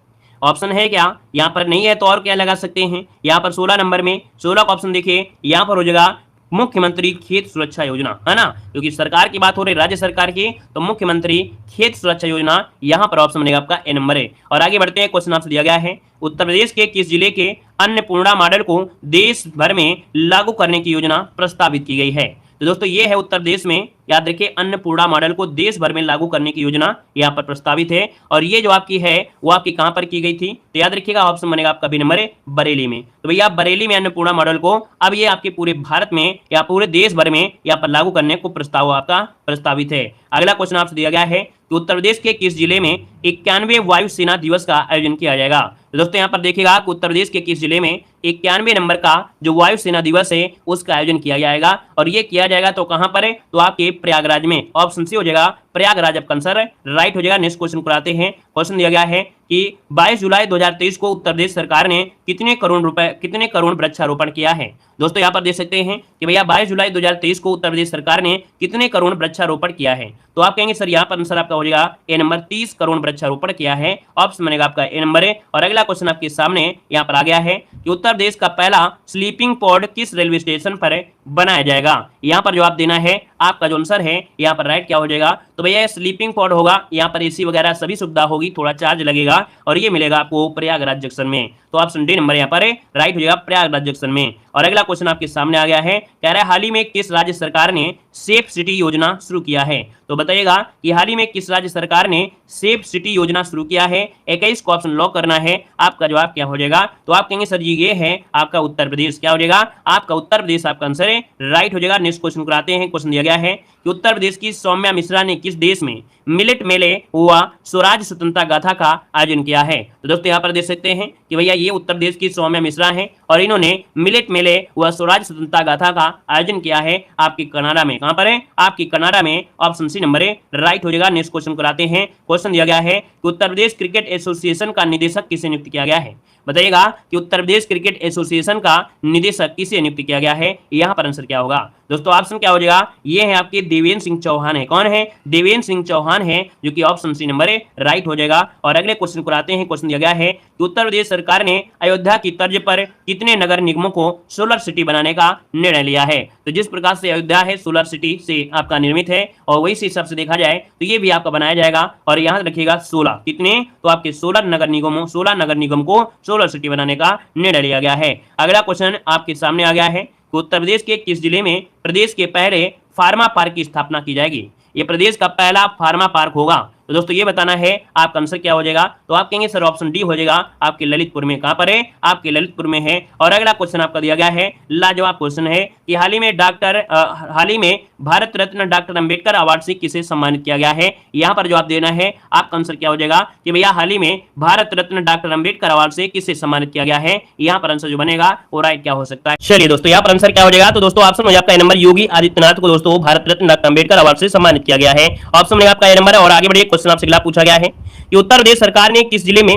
ऑप्शन है क्या? यहाँ पर नहीं है तो और क्या लगा सकते हैं। यहाँ पर 16 नंबर में 16 का ऑप्शन देखिए, यहाँ पर हो जाएगा मुख्यमंत्री खेत सुरक्षा योजना, है ना, क्योंकि सरकार की बात हो रही राज्य सरकार की, तो मुख्यमंत्री खेत सुरक्षा योजना यहाँ पर ऑप्शन बनेगा आपका ए नंबर है। और आगे बढ़ते हैं, क्वेश्चन आपसे दिया गया है उत्तर प्रदेश के किस जिले के अन्नपूर्णा मॉडल को देश भर में लागू करने की योजना प्रस्तावित की गई है। तो दोस्तों ये है उत्तर प्रदेश में, याद रखिए, अन्नपूर्णा मॉडल को देश भर में लागू करने की योजना यहाँ पर प्रस्तावित है। और ये जो आपकी है वो आपकी कहां पर की गई थी, तो याद रखिएगा ऑप्शन बनेगा आपका बी नंबर है, बरेली में। तो भैया बरेली में अन्नपूर्णा मॉडल को अब ये आपके पूरे भारत में या पूरे देश भर में यहाँ पर लागू करने को प्रस्ताव आपका प्रस्तावित है। अगला क्वेश्चन आपसे दिया गया है कि उत्तर प्रदेश के किस जिले में 91वें वायुसेना दिवस का आयोजन किया जाएगा। तो दोस्तों यहाँ पर देखिएगा कि उत्तर प्रदेश के किस जिले में 91वें नंबर का जो वायुसेना दिवस है उसका आयोजन किया जाएगा। और ये किया जाएगा तो कहां पर है, तो आपके प्रयागराज में। ऑप्शन सी हो जाएगा प्रयागराज, आपका आंसर राइट हो जाएगा। नेक्स्ट क्वेश्चन को आते हैं। क्वेश्चन दिया गया है कि 22 जुलाई 2023 को उत्तर प्रदेश सरकार ने कितने करोड़ वृक्षारोपण किया है। दोस्तों यहाँ पर देख सकते हैं कि भैया 22 जुलाई 2023 को उत्तर प्रदेश सरकार ने कितने करोड़ वृक्षारोपण किया है। तो आप कहेंगे सर यहाँ पर आंसर आपका हो जाएगा ए नंबर, 30 करोड़ वृक्षारोपण किया है। ऑप्शन बनेगा आपका ए नंबर है। और अगला क्वेश्चन आपके सामने यहाँ पर आ गया है कि उत्तर प्रदेश का पहला स्लीपिंग पॉड किस रेलवे स्टेशन पर बनाया जाएगा। यहाँ पर जवाब देना है, आपका जो आंसर है यहाँ पर राइट क्या हो जाएगा, तो भैया स्लीपिंग पॉड होगा। यहाँ पर एसी वगैरह सभी सुविधा होगी, थोड़ा चार्ज लगेगा और ये मिलेगा आपको प्रयागराज जंक्शन में। तो ऑप्शन डी नंबर यहाँ पर राइट हो जाएगा, प्रयागराज जंक्शन में। और अगला क्वेश्चन आपके सामने आ गया है, कह रहा है हाल ही में किस राज्य सरकार ने सेफ सिटी योजना शुरू किया है। तो बताइएगा कि हाल ही में किस राज्य सरकार ने सेफ सिटी योजना शुरू किया है। 21 को ऑप्शन लॉक करना है, आपका जवाब क्या हो जाएगा, तो आप कहेंगे सर जी ये है आपका उत्तर प्रदेश। क्या हो जाएगा, आपका उत्तर प्रदेश आपका आंसर है, राइट हो जाएगा। नेक्स्ट क्वेश्चन कराते हैं। क्वेश्चन दिया गया है कि उत्तर प्रदेश की सौम्या मिश्रा ने किस देश में मिलेट मेले हुआ स्वराज स्वतंत्रता गाथा का आयोजन किया है। तो दोस्तों यहाँ पर देख सकते हैं कि भैया ये उत्तर प्रदेश की सौम्या मिश्रा है और इन्होंने मिलेट मेले व स्वराज स्वतंत्रता गाथा का आयोजन किया है आपकी कनाडा में। कहां पर है, आपकी कनाडा में। ऑप्शन सी नंबर है, राइट हो जाएगा। नेक्स्ट क्वेश्चन कराते हैं। क्वेश्चन दिया गया है कि उत्तर प्रदेश क्रिकेट एसोसिएशन का निदेशक किसे नियुक्त किया गया है। बताइएगा कि उत्तर प्रदेश क्रिकेट एसोसिएशन का निदेशक किसे नियुक्त किया गया है। यहाँ पर आंसर क्या होगा दोस्तों, ऑप्शन क्या हो जाएगा, ये है आपके देवेंद्र सिंह चौहान है। कौन है, देवेंद्र सिंह चौहान है, जो कि ऑप्शन सी नंबर है, राइट हो जाएगा। और अगले क्वेश्चन को आते हैं। क्वेश्चन दिया गया है कि उत्तर प्रदेश सरकार ने अयोध्या की तर्ज पर कितने नगर निगमों को सोलर सिटी बनाने का निर्णय लिया है। तो जिस प्रकार से अयोध्या है सोलर सिटी से आपका निर्मित है और वही से हिसाब से देखा जाए तो ये भी आपका बनाया जाएगा। और यहाँ रखिएगा 16, कितने, तो आपके 16 नगर निगम को सोलर सिटी बनाने का निर्णय लिया गया है। अगला क्वेश्चन आपके सामने आ गया है, उत्तर प्रदेश के किस जिले में प्रदेश के पहले फार्मा पार्क की स्थापना की जाएगी। ये प्रदेश का पहला फार्मा पार्क होगा। तो दोस्तों ये बताना है आपका आंसर क्या हो जाएगा, तो आप कहेंगे सर ऑप्शन डी हो जाएगा, आपके ललितपुर में। कहां पर है, आपके ललितपुर में है। और अगला क्वेश्चन आपका दिया गया है, लाजवाब क्वेश्चन है कि हाल ही में भारत रत्न डॉक्टर अंबेडकर अवार्ड से किसे सम्मानित किया गया है। यहाँ पर जवाब देना है, आपका आंसर क्या हो जाएगा कि भैया हाल ही में भारत रत्न डॉक्टर अंबेडकर अवार्ड से किसे सम्मानित किया गया है। यहाँ पर आंसर जो बनेगा वो राइट क्या हो सकता है। चलिए दोस्तों यहाँ पर आंसर क्या हो जाएगा, तो दोस्तों ऑप्शन में आपका नंबर योगी आदित्यनाथ को दोस्तों भारत रत्न डॉक्टर अंबेडकर अवार्ड से सम्मानित किया गया है। ऑप्शन में आपका नंबर है। और आगे बढ़िए, क्वेश्चन आपसे अगला पूछा गया है कि उत्तर प्रदेश सरकार ने किस जिले में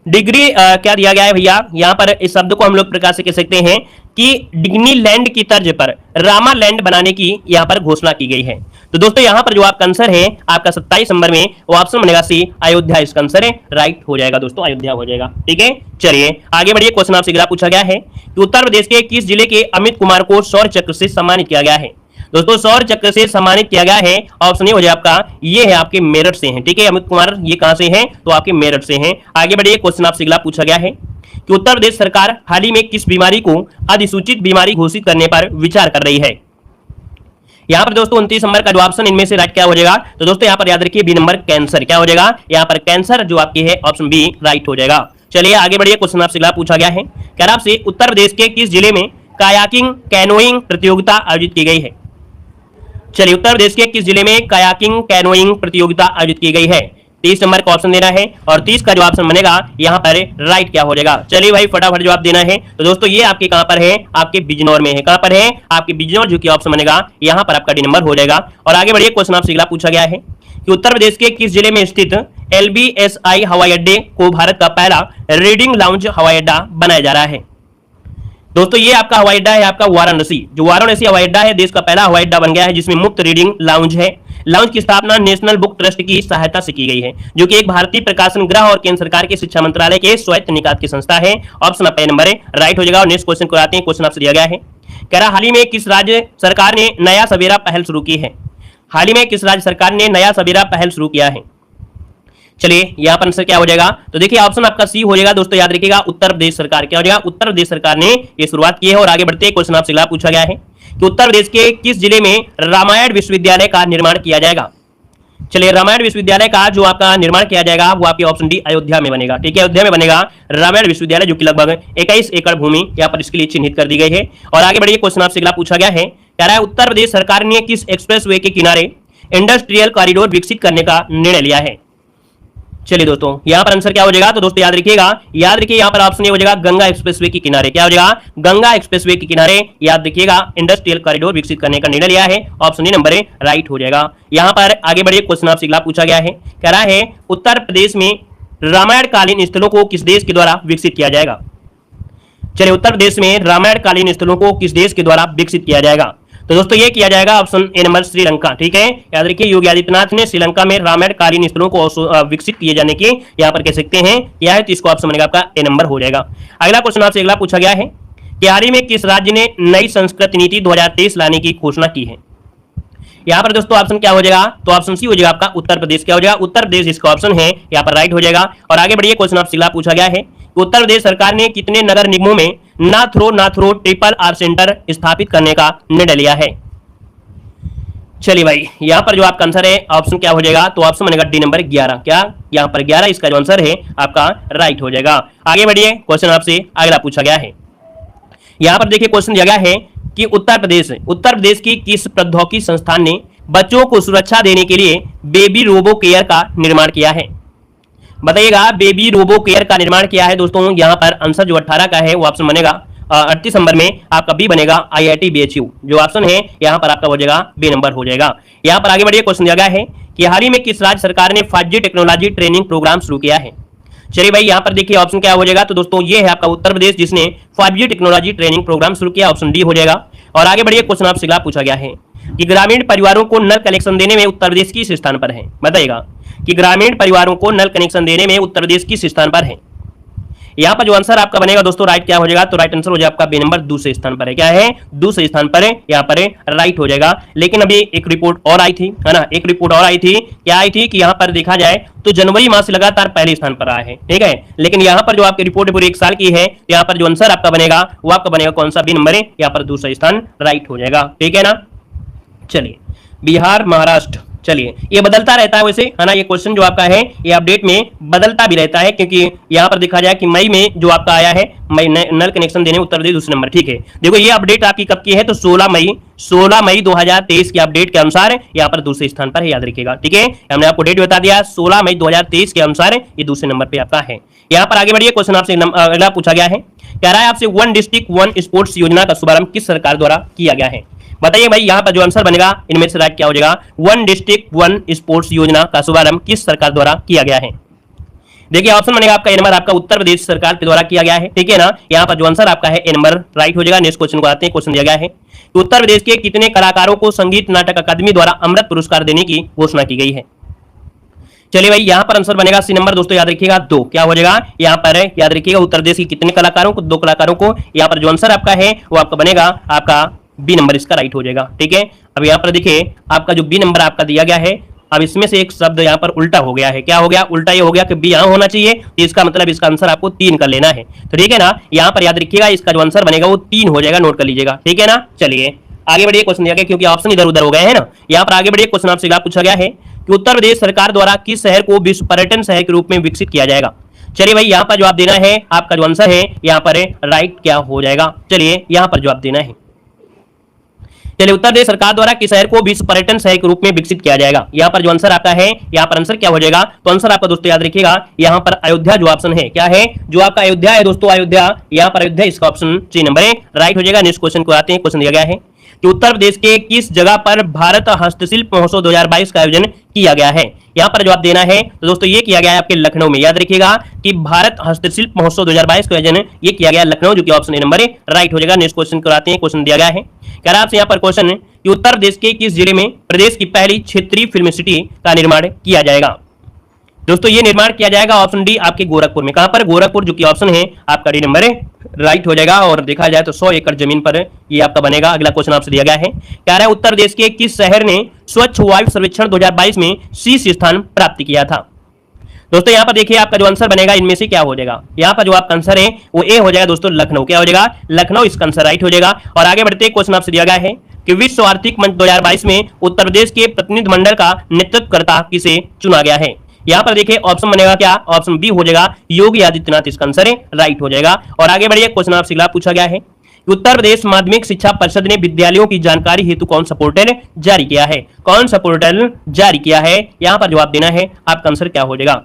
डिग्री क्या दिया गया है भैया। यहां पर इस शब्द को हम लोग प्रकार से कह सकते हैं कि डिग्नीलैंड की तर्ज पर रामालैंड बनाने की यहां पर घोषणा की गई है। तो दोस्तों यहां पर जो आपका आंसर है आपका 27 नंबर में वो ऑप्शन बनेगा सी, अयोध्या इसका आंसर है, राइट हो जाएगा दोस्तों, अयोध्या हो जाएगा। ठीक है, चलिए आगे बढ़िए। क्वेश्चन आपसे अगला पूछा गया है कि उत्तर प्रदेश के किस जिले के अमित कुमार को शौर्य चक्र से सम्मानित किया गया है। दोस्तों शौर्य चक्र से सम्मानित किया गया है, ऑप्शन ए हो जाए आपका, ये है आपके मेरठ से हैं। ठीक है, अमित कुमार ये कहां से हैं, तो आपके मेरठ से हैं। आगे बढ़िए, क्वेश्चन आपसे अगला पूछा गया है कि उत्तर प्रदेश सरकार हाल ही में किस बीमारी को अधिसूचित बीमारी घोषित करने पर विचार कर रही है। यहाँ पर दोस्तों 29 नंबर का जो ऑप्शन इनमें से राइट क्या हो जाएगा, तो दोस्तों यहाँ पर याद रखिए बी नंबर कैंसर। क्या हो जाएगा, यहाँ पर कैंसर जो आपकी है ऑप्शन बी राइट हो जाएगा। चलिए आगे बढ़िए, क्वेश्चन आपसे अगला पूछा गया है, क्या आपसे उत्तर प्रदेश के किस जिले में कायाकिंग कैनोइंग प्रतियोगिता आयोजित की गई है। चलिए उत्तर प्रदेश के किस जिले में कायाकिंग कैनोइंग प्रतियोगिता आयोजित की गई है। 30 नंबर का ऑप्शन देना है और 30 का जो ऑप्शन बनेगा यहाँ पर राइट क्या हो जाएगा। चलिए भाई फटाफट जवाब देना है। तो दोस्तों ये आपके कहां पर है, आपके बिजनौर में है। कहां पर है, आपके बिजनौर, जो कि ऑप्शन बनेगा यहाँ पर आपका डी नंबर हो जाएगा। और आगे बढ़िए, क्वेश्चन आपसे अगला पूछा गया है कि उत्तर प्रदेश के किस जिले में स्थित LBSI हवाई अड्डे को भारत का पहला रीडिंग लाउंज हवाई अड्डा बनाया जा रहा है। दोस्तों ये आपका हवाई अड्डा है आपका वाराणसी। जो वाराणसी हवाई अड्डा है देश का पहला हवाई अड्डा बन गया है जिसमें मुफ्त रीडिंग लाउंज है। लाउंज की स्थापना नेशनल बुक ट्रस्ट की सहायता से की गई है, जो कि एक भारतीय प्रकाशन गृह और केंद्र सरकार के शिक्षा मंत्रालय के स्वायत्त निकाय की संस्था है। ऑप्शन आपका नंबर राइट हो जाएगा। और नेक्स्ट क्वेश्चन को आते हैं। क्वेश्चन आपसे दिया गया है, कह रहा हाल ही में किस राज्य सरकार ने नया सवेरा पहल शुरू की है? हाल ही में किस राज्य सरकार ने नया सवेरा पहल शुरू किया है? चलिए यहाँ पर आंसर क्या हो जाएगा? तो देखिए ऑप्शन आपका सी हो जाएगा दोस्तों, याद रखिएगा उत्तर प्रदेश सरकार। क्या हो जाएगा? उत्तर प्रदेश सरकार ने ये शुरुआत की है। और आगे बढ़ते क्वेश्चन आपसे अगला पूछा गया है कि उत्तर प्रदेश के किस जिले में रामायण विश्वविद्यालय का निर्माण किया जाएगा? चलिए रामायण विश्वविद्यालय का जो आपका निर्माण किया जाएगा वो आपके ऑप्शन डी अयोध्या में बनेगा। ठीक है, अयोध्या में बनेगा रामायण विश्वविद्यालय, जो कि लगभग 21 एकड़ भूमि यहाँ पर इसके लिए चिन्हित कर दी गई है। और आगे बढ़िए क्वेश्चन आपसे अगला पूछा गया है, कह रहा है उत्तर प्रदेश सरकार ने किस एक्सप्रेसवे के किनारे इंडस्ट्रियल कॉरिडोर विकसित करने का निर्णय लिया है? चलिए दोस्तों यहाँ पर आंसर क्या हो जाएगा? तो दोस्तों याद रखिएगा, यहाँ पर ऑप्शन ए हो जाएगा गंगा एक्सप्रेसवे के किनारे। क्या हो जाएगा? गंगा एक्सप्रेसवे के किनारे याद रखिएगा इंडस्ट्रियल कॉरिडोर विकसित करने का निर्णय लिया है। ऑप्शन ए नंबर राइट हो जाएगा। यहाँ पर आगे बढ़िए क्वेश्चन आपसे अगला पूछा गया है, कह रहा है उत्तर प्रदेश में रामायण कालीन स्थलों को किस देश के द्वारा विकसित किया जाएगा? चलिए उत्तर प्रदेश में रामायण कालीन स्थलों को किस देश के द्वारा विकसित किया जाएगा? तो दोस्तों ये किया जाएगा ऑप्शन ए नंबर श्रीलंका। ठीक है, याद रखिए योगी आदित्यनाथ ने श्रीलंका में रामायण कालीन स्थलों को विकसित किए जाने की यहाँ पर कह सकते हैं क्या है, तो इसको ऑप्शन बनेगा आपका ए नंबर हो जाएगा। अगला क्वेश्चन आपसे अगला पूछा गया है कि हाल ही में किस राज्य ने नई संस्कृति नीति 2023 लाने की घोषणा की है? यहाँ पर दोस्तों ऑप्शन क्या हो जाएगा? तो ऑप्शन सी हो जाएगा आपका उत्तर प्रदेश। क्या हो जाएगा? उत्तर प्रदेश इसका ऑप्शन है, यहाँ पर राइट हो जाएगा। और आगे बढ़िए क्वेश्चन आपसे अगला पूछा गया है कि उत्तर प्रदेश सरकार ने कितने नगर निगमों में ना थ्रो ट्रिपल आर सेंटर स्थापित करने का निर्णय लिया है? चलिए भाई यहाँ पर जो आपका आंसर है ऑप्शन क्या हो जाएगा? तो ऑप्शन बनेगा डी नंबर 11। क्या यहाँ पर 11 इसका जो आंसर है आपका राइट हो जाएगा। आगे बढ़िए क्वेश्चन आपसे अगला पूछा गया है, यहाँ पर देखिए क्वेश्चन दिया गया है कि उत्तर प्रदेश की किस प्रौद्योगिकी संस्थान ने बच्चों को सुरक्षा देने के लिए बेबी रोबो केयर का निर्माण किया है? बताइएगा, बेबी रोबो केयर का निर्माण किया है दोस्तों। यहाँ पर आंसर जो 18 का है वो ऑप्शन बनेगा 38 नंबर में आपका बी बनेगा IIT BHU। जो ऑप्शन है यहाँ पर आपका हो जाएगा बी नंबर हो जाएगा। यहाँ पर आगे बढ़िए क्वेश्चन दिया गया है कि हाल ही में किस राज्य सरकार ने 5G टेक्नोलॉजी ट्रेनिंग प्रोग्राम शुरू किया है? चलिए भाई यहाँ पर देखिए ऑप्शन क्या हो जाएगा? तो दोस्तों ये है आपका उत्तर प्रदेश जिसने 5G टेक्नोलॉजी ट्रेनिंग प्रोग्राम शुरू किया। ऑप्शन डी हो जाएगा। और आगे बढ़िए क्वेश्चन आपसे अगला पूछा गया है कि ग्रामीण परिवारों को नल कनेक्शन देने में उत्तर प्रदेश किस स्थान पर है? बताइएगा कि ग्रामीण परिवारों को नल कनेक्शन देने में उत्तर प्रदेश किस स्थान पर है? यहाँ पर जो आंसर आपका बनेगा दोस्तों राइट क्या हो जाएगा? तो राइट आंसर हो जाएगा आपका बी नंबर दूसरे स्थान पर है। क्या है? दूसरे स्थान पर है, यहाँ पर राइट हो जाएगा। लेकिन अभी एक रिपोर्ट और आई थी, है ना, एक रिपोर्ट और आई थी। क्या आई थी कि यहाँ पर देखा जाए तो जनवरी माह से लगातार पहले स्थान पर आया है। ठीक है, लेकिन यहाँ पर जो आपकी रिपोर्ट पूरी 1 साल की है, यहाँ पर जो आंसर आपका बनेगा वो आपका बनेगा कौन सा? बी नंबर है, यहाँ पर दूसरा स्थान राइट हो जाएगा। ठीक है ना। चलिए बिहार महाराष्ट्र, चलिए ये बदलता रहता है वैसे, है ना, ये क्वेश्चन जो आपका है ये अपडेट में बदलता भी रहता है, क्योंकि यहाँ पर देखा जाए कि मई में जो आपका आया है मई नल कनेक्शन देने उत्तर प्रदेश दूसरे नंबर। ठीक है, देखो ये अपडेट आपकी कब की है? तो 16 मई 2023 के अपडेट के अनुसार यहाँ पर दूसरे स्थान पर है, याद रखिएगा। ठीक है, हमने आपको डेट बता दिया 16 मई 2023 के अनुसार ये दूसरे नंबर पे आपका है। यहाँ पर आगे बढ़िए क्वेश्चन आपसे अगला पूछा गया है, कह रहा है आपसे वन डिस्ट्रिक्ट वन स्पोर्ट्स योजना का शुभारंभ किस सरकार द्वारा किया गया है? बताइए भाई यहाँ पर जो आंसर बनेगा इनमें से राइट क्या हो जाएगा? वन डिस्ट्रिक्ट वन स्पोर्ट्स योजना का शुभारंभ किस सरकार द्वारा किया गया है? देखिए ऑप्शन बनेगा आपका ए नंबर, आपका उत्तर प्रदेश सरकार के द्वारा किया गया है। ठीक है ना, यहाँ पर जो आंसर आपका है ए नंबर राइट हो जाएगा। नेक्स्ट क्वेश्चन को आते हैं। क्वेश्चन दिया गया है कि उत्तर प्रदेश के कितने कलाकारों को संगीत नाटक अकादमी द्वारा अमृत पुरस्कार देने की घोषणा की गई है? चलिए भाई यहाँ पर आंसर बनेगा सी नंबर दोस्तों, याद रखिएगा 2। क्या हो जाएगा? यहाँ पर याद रखिएगा उत्तर प्रदेश के कितने कलाकारों को? 2 कलाकारों को। यहाँ पर जो आंसर आपका है वो आपका बनेगा आपका बी नंबर, इसका राइट हो जाएगा। ठीक है, अब यहाँ पर देखिए आपका जो बी नंबर आपका दिया गया है, अब इसमें से एक शब्द यहाँ पर उल्टा हो गया है। क्या हो गया? उल्टा ये हो गया कि बी यहाँ होना चाहिए, तो इसका मतलब इसका आंसर आपको 3 कर लेना है। तो ठीक है ना, यहाँ पर याद रखिएगा इसका जो आंसर बनेगा वो 3 हो जाएगा, नोट कर लीजिएगा। ठीक है ना, चलिए आगे बढ़िए क्वेश्चन दिया गया, क्योंकि ऑप्शन इधर उधर हो गए हैं ना। यहाँ पर आगे बढ़िए क्वेश्चन आपसे पूछा गया है कि उत्तर प्रदेश सरकार द्वारा किस शहर को विश्व पर्यटन शहर के रूप में विकसित किया जाएगा? चलिए भाई यहाँ पर जवाब देना है, आपका जो आंसर है यहाँ पर राइट क्या हो जाएगा? चलिए यहाँ पर जवाब देना है। चलिए उत्तर प्रदेश सरकार द्वारा किस शहर को विश्व पर्यटन शहर के रूप में विकसित किया जाएगा? यहाँ पर जो आंसर आपका है, यहाँ पर आंसर क्या हो जाएगा? तो आंसर आपका दोस्तों याद रखिएगा यहाँ पर अयोध्या जो ऑप्शन है, क्या है? जो आपका अयोध्या है दोस्तों, अयोध्या, यहाँ पर अयोध्या इसका ऑप्शन सी नंबर है, राइट हो जाएगा। नेक्स्ट क्वेश्चन को आते हैं। क्वेश्चन दिया गया है कि उत्तर प्रदेश के किस जगह पर भारत हस्तशिल्प महोत्सव 2022 का आयोजन किया गया है? यहाँ पर जवाब देना है तो दोस्तों ये किया गया है आपके लखनऊ में। याद रखिएगा कि भारत हस्तशिल्प महोत्सव 2022 का आयोजन ये किया गया लखनऊ, जो कि ऑप्शन ए नंबर है, राइट हो जाएगा। नेक्स्ट क्वेश्चन कराते हैं। क्वेश्चन दिया गया है, कह रहा है आपसे यहाँ पर क्वेश्चन कि उत्तर प्रदेश के किस जिले में प्रदेश की पहली क्षेत्रीय फिल्म सिटी का निर्माण किया जाएगा। दोस्तों ये निर्माण किया जाएगा ऑप्शन डी आपके गोरखपुर में। कहां पर? गोरखपुर, जो कि ऑप्शन है आपका डी नंबर राइट हो जाएगा। और देखा जाए तो 100 एकड़ जमीन पर ये आपका बनेगा। अगला क्वेश्चन आपसे दिया गया है, कह रहा है उत्तर प्रदेश के किस शहर ने स्वच्छ वायु सर्वेक्षण 2022 में शीर्ष स्थान प्राप्त किया था। दोस्तों यहाँ पर देखिए आपका जो आंसर बनेगा इनमें से क्या हो जाएगा। यहाँ पर जो आपका आंसर है वो ए हो जाएगा दोस्तों, लखनऊ। क्या हो जाएगा? लखनऊ इसका आंसर राइट हो जाएगा। और आगे बढ़ते क्वेश्चन आपसे दिया गया है कि विश्व आर्थिक मंच 2022 में उत्तर प्रदेश के प्रतिनिधिमंडल का नेतृत्वकर्ता किसे चुना गया है। यहाँ पर देखिए ऑप्शन बनेगा क्या? ऑप्शन बी हो जाएगा, योगी आदित्यनाथ इसका आंसर है राइट हो जाएगा। और आगे बढ़िए क्वेश्चन आपसे अगला पूछा गया है, उत्तर प्रदेश माध्यमिक शिक्षा परिषद ने विद्यालयों की जानकारी हेतु कौन सा पोर्टल जारी किया है। कौन सा पोर्टल जारी किया है, यहाँ पर जवाब देना है। आपका आंसर क्या हो जाएगा?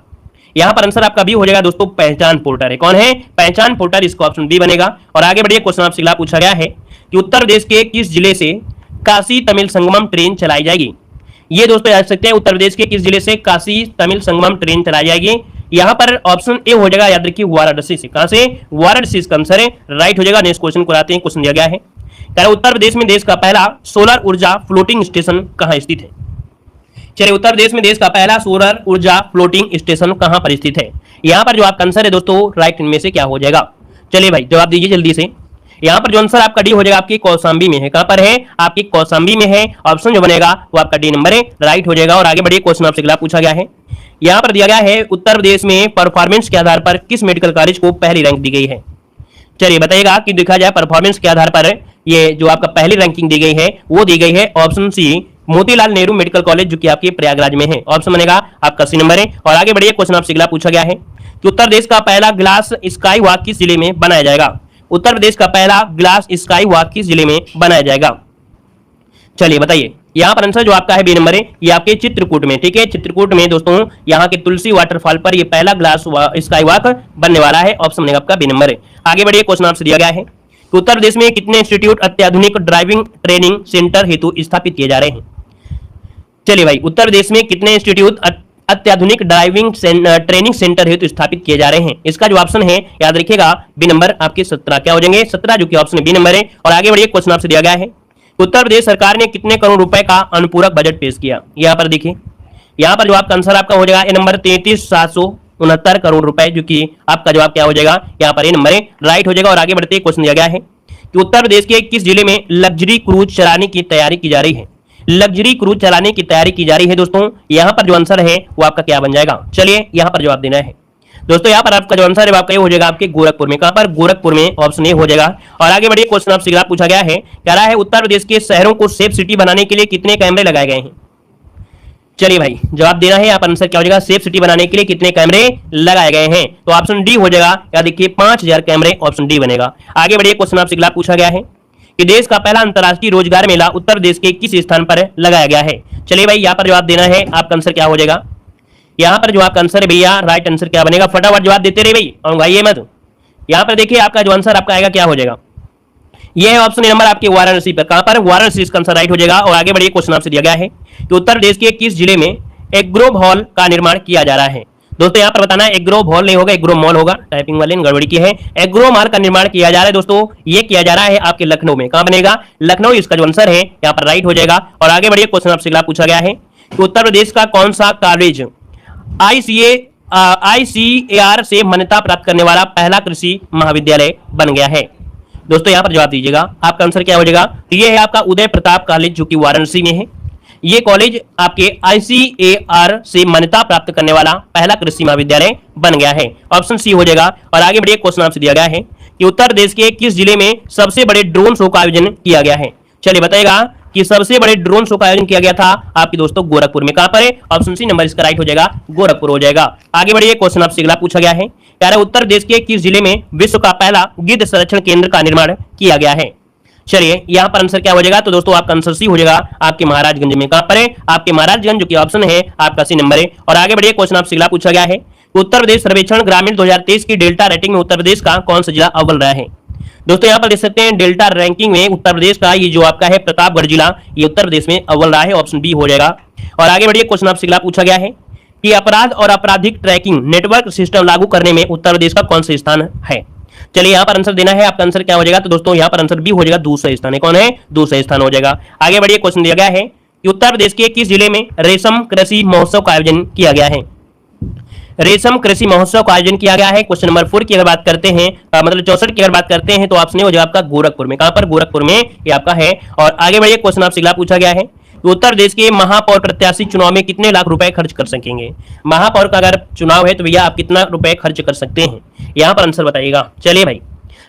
यहाँ पर आंसर आपका बी हो जाएगा दोस्तों, पहचान पोर्टल है। कौन है? पहचान पोर्टल, इसका ऑप्शन बी बनेगा। और आगे बढ़िए क्वेश्चन आपसे अगला पूछा गया है कि उत्तर प्रदेश के किस जिले से काशी तमिल संगमम ट्रेन चलाई जाएगी। ये दोस्तों याद सकते हैं, उत्तर प्रदेश के किस जिले से काशी तमिल संगमम ट्रेन चलाई जाएगी। यहाँ पर ऑप्शन ए हो जाएगा, याद रखिए वाराणसी से। कहां से? वाराणसी इसका आंसर है राइट हो जाएगा। नेक्स्ट क्वेश्चन को आते हैं। क्वेश्चन दिया गया है, कह रहा उत्तर प्रदेश में देश का पहला सोलर ऊर्जा फ्लोटिंग स्टेशन कहां स्थित है। चलिए उत्तर प्रदेश में देश का पहला सोलर ऊर्जा फ्लोटिंग स्टेशन कहां पर स्थित है। यहाँ पर जो आपका आंसर है दोस्तों राइट इनमें से क्या हो जाएगा। चलिए भाई जवाब दीजिए जल्दी से। यहाँ पर जो आंसर आपका डी हो जाएगा आपकी कौशाम्बी में है। कहां पर है? आपकी कौशाम्बी में है। ऑप्शन जो बनेगा वो आपका डी नंबर है राइट हो जाएगा। और आगे बढ़िए क्वेश्चन आपसे अगला पूछा गया है, यहाँ पर दिया गया है उत्तर प्रदेश में परफॉर्मेंस के आधार पर किस मेडिकल कॉलेज को पहली रैंक दी गई है। चलिए बताइएगा कि देखा जाए परफॉर्मेंस के आधार पर ये जो आपका पहली रैंकिंग दी गई है वो दी गई है option C Motilal Nehru medical college, जो कि आपके प्रयागराज में है। ऑप्शन बनेगा आपका सी नंबर है। और आगे बढ़िए क्वेश्चन आपसे अगला पूछा गया है कि उत्तर प्रदेश का पहला ग्लास स्काई वॉक किस जिले में बनाया जाएगा। उत्तर प्रदेश का पहला ग्लास स्काई वॉक किस जिले में बनाया जाएगा। चलिए बताइए। यहाँ पर आंसर जो आपका है बी नंबर है, ये आपके चित्रकूट में। ठीक है, चित्रकूट में दोस्तों यहाँ के तुलसी वाटरफॉल पर ये पहला ग्लास स्काई वॉक बनने वाला है। ऑप्शन बनेगा आपका बी नंबर है। आगे बढ़िए क्वेश्चन आपसे दिया गया है कि उत्तर प्रदेश में कितने इंस्टीट्यूट अत्याधुनिक ड्राइविंग ट्रेनिंग सेंटर हेतु स्थापित किए जा रहे हैं। चलिए भाई उत्तर प्रदेश में कितने इंस्टीट्यूट अत्याधुनिक ड्राइविंग ट्रेनिंग सेंटर हेतु स्थापित किए जा रहे हैं। इसका जो ऑप्शन है याद रखिएगा बी नंबर आपके 17। क्या हो जाएंगे? 17, जो कि ऑप्शन बी नंबर है। और आगे बढ़िए क्वेश्चन आपसे दिया गया है, उत्तर प्रदेश सरकार ने कितने करोड़ रुपए का अनुपूरक बजट पेश किया। यहाँ पर देखिए, यहाँ पर जो आपका आंसर आपका हो जाएगा ए नंबर 33,769 करोड़ रुपए, जो कि आपका जवाब क्या हो जाएगा यहाँ पर ए नंबर है राइट हो जाएगा। और आगे बढ़ते क्वेश्चन दिया गया है कि उत्तर प्रदेश के किस जिले में लग्जरी क्रूज चलाने की तैयारी की जा रही है। लग्जरी क्रूज चलाने की तैयारी की जा रही है दोस्तों। यहाँ पर जो आंसर है वो आपका क्या बन जाएगा। चलिए यहाँ पर जवाब देना है दोस्तों। यहाँ पर आपका जो आंसर है आपका ये हो जाएगा आपके गोरखपुर में। कहां पर? गोरखपुर में। ऑप्शन ए हो जाएगा। और आगे बढ़िए क्वेश्चन आपसे अगला पूछा गया है, कह रहा है उत्तर प्रदेश के शहरों को सेफ सिटी बनाने के लिए कितने कैमरे लगाए गए हैं। चलिए भाई जवाब देना है। यहाँ पर आंसर क्या हो जाएगा, सेफ सिटी बनाने के लिए कितने कैमरे लगाए गए हैं। तो ऑप्शन डी हो जाएगा, या देखिए 5000 कैमरे, ऑप्शन डी बनेगा। आगे बढ़िए क्वेश्चन आपसे अगला पूछा गया है कि देश का पहला अंतर्राष्ट्रीय रोजगार मेला उत्तर प्रदेश के किस स्थान पर लगाया गया है। चलिए भाई यहाँ पर जवाब देना है। आपका आंसर क्या हो जाएगा, यहाँ पर जो आपका आंसर है भैया राइट आंसर क्या बनेगा। फटाफट जवाब देते रहे भाई और भाई मत। यहाँ पर देखिए आपका जो आंसर आपका आएगा क्या हो जाएगा, ये है ऑप्शन नंबर आपके वाराणसी पर। कहां पर? वाराणसी इसका आंसर राइट हो जाएगा। और आगे बढ़िए क्वेश्चन आपसे दिया गया है कि उत्तर प्रदेश के किस जिले में एग्रो हॉल का निर्माण किया जा रहा है। दोस्तों यहाँ पर बताना है, एग्रो हॉल नहीं होगा, एग्रो मॉल होगा। टाइपिंग वाले ने गड़बड़ी की है। एग्रो मॉल का निर्माण किया जा रहा है दोस्तों, ये किया जा रहा है आपके लखनऊ में। कहां बनेगा? लखनऊ इसका जो आंसर है यहाँ पर राइट हो जाएगा। और आगे बढ़िए क्वेश्चन आपसे अगला पूछा गया है कि उत्तर प्रदेश का कौन सा कॉलेज ICAR से मान्यता प्राप्त करने वाला पहला कृषि महाविद्यालय बन गया है। दोस्तों यहाँ पर जवाब दीजिएगा, आपका आंसर क्या हो जाएगा। तो ये है आपका उदय प्रताप कॉलेज, जो कि वाराणसी में है। ये कॉलेज आपके ICAR से मान्यता प्राप्त करने वाला पहला कृषि महाविद्यालय बन गया है। ऑप्शन सी हो जाएगा। और आगे बढ़िए क्वेश्चन आपसे दिया गया है कि उत्तर प्रदेश के किस जिले में सबसे बड़े ड्रोन शो का आयोजन किया गया है। चलिए बताएगा कि सबसे बड़े ड्रोन शो का आयोजन किया गया था आपके दोस्तों गोरखपुर में। कहां पर है? ऑप्शन सी नंबर इसका राइट हो जाएगा, गोरखपुर हो जाएगा। आगे बढ़िए क्वेश्चन आपसे अगला पूछा गया है, कह रहा है उत्तर प्रदेश के किस जिले में विश्व का पहला गिद्ध संरक्षण केंद्र का निर्माण किया गया है। चलिए यहाँ पर आंसर क्या हो जाएगा, तो दोस्तों आपका आंसर सी हो जाएगा आपके महाराजगंज में। कहां पर है? आपके महाराजगंज, जो कि ऑप्शन है आपका सी नंबर है। और आगे बढ़िए क्वेश्चन आपसे अगला पूछा गया है, उत्तर प्रदेश सर्वेक्षण ग्रामीण 2023 की डेल्टा रेटिंग में उत्तर प्रदेश का कौन सा जिला अव्वल रहा है। दोस्तों यहाँ पर देख सकते हैं डेल्टा रैंकिंग में उत्तर प्रदेश का ये जो आपका है प्रतापगढ़ जिला, ये उत्तर प्रदेश में अव्वल रहा है। ऑप्शन बी हो जाएगा। और आगे बढ़िए क्वेश्चन आपसे अगला पूछा गया है कि अपराध और आपराधिक ट्रैकिंग नेटवर्क सिस्टम लागू करने में उत्तर प्रदेश का कौन सा स्थान है। चलिए यहाँ पर आंसर देना है, आपका आंसर क्या हो जाएगा, तो दोस्तों यहाँ पर आंसर बी हो जाएगा, दूसरा स्थान है। कौन है, दूसरा स्थान हो जाएगा। आगे बढ़िए, क्वेश्चन दिया गया है कि उत्तर प्रदेश के किस जिले में रेशम कृषि महोत्सव का आयोजन किया गया है। रेशम कृषि महोत्सव का आयोजन किया गया है। क्वेश्चन नंबर 4 की अगर बात करते हैं, मतलब 64 की अगर बात करते हैं, तो ऑप्शन हो जाएगा आपका गोरखपुर में। कहां पर, गोरखपुर में ये आपका है। और आगे बढ़िए, क्वेश्चन आपसे अगला पूछा गया है कि उत्तर प्रदेश के महापौर प्रत्याशी चुनाव में कितने लाख रुपए खर्च कर सकेंगे। महापौर का अगर चुनाव है तो भैया आप कितना रुपए खर्च कर सकते हैं, यहाँ पर आंसर बताइएगा। चलिए भाई,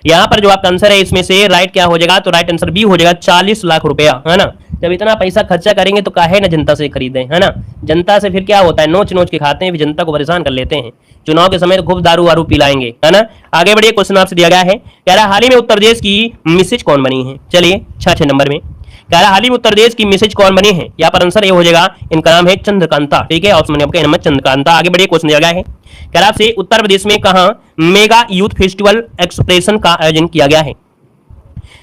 यहाँ पर जो आपका आंसर है इसमें से राइट क्या हो जाएगा, तो राइट आंसर बी हो जाएगा, 40 लाख रुपया, है ना। जब इतना पैसा खर्चा करेंगे तो काहे ना जनता से खरीदें, है ना। जनता से फिर क्या होता है, नोच नोच के खाते हैं, फिर जनता को परेशान कर लेते हैं। चुनाव के समय तो खूब दारू वारू पिलाएंगे, है ना। आगे बढ़िए, क्वेश्चन आपसे दिया गया है, कह रहा हाल ही में उत्तर प्रदेश की मिसेज कौन बनी है। चलिए 6 नंबर में कह रहा हाल ही में उत्तर प्रदेश की मिसेज कौन बनी है। यहाँ पर आंसर ये हो जाएगा, इनका नाम है चंद्रकांता। ठीक है, ऑप्शन आपका नंबर चंद्रकांता। आगे बढ़िए, क्वेश्चन दिया गया है, कह रहा आपसे उत्तर प्रदेश में कहां मेगा यूथ फेस्टिवल एक्सप्रेशन का आयोजन किया गया है।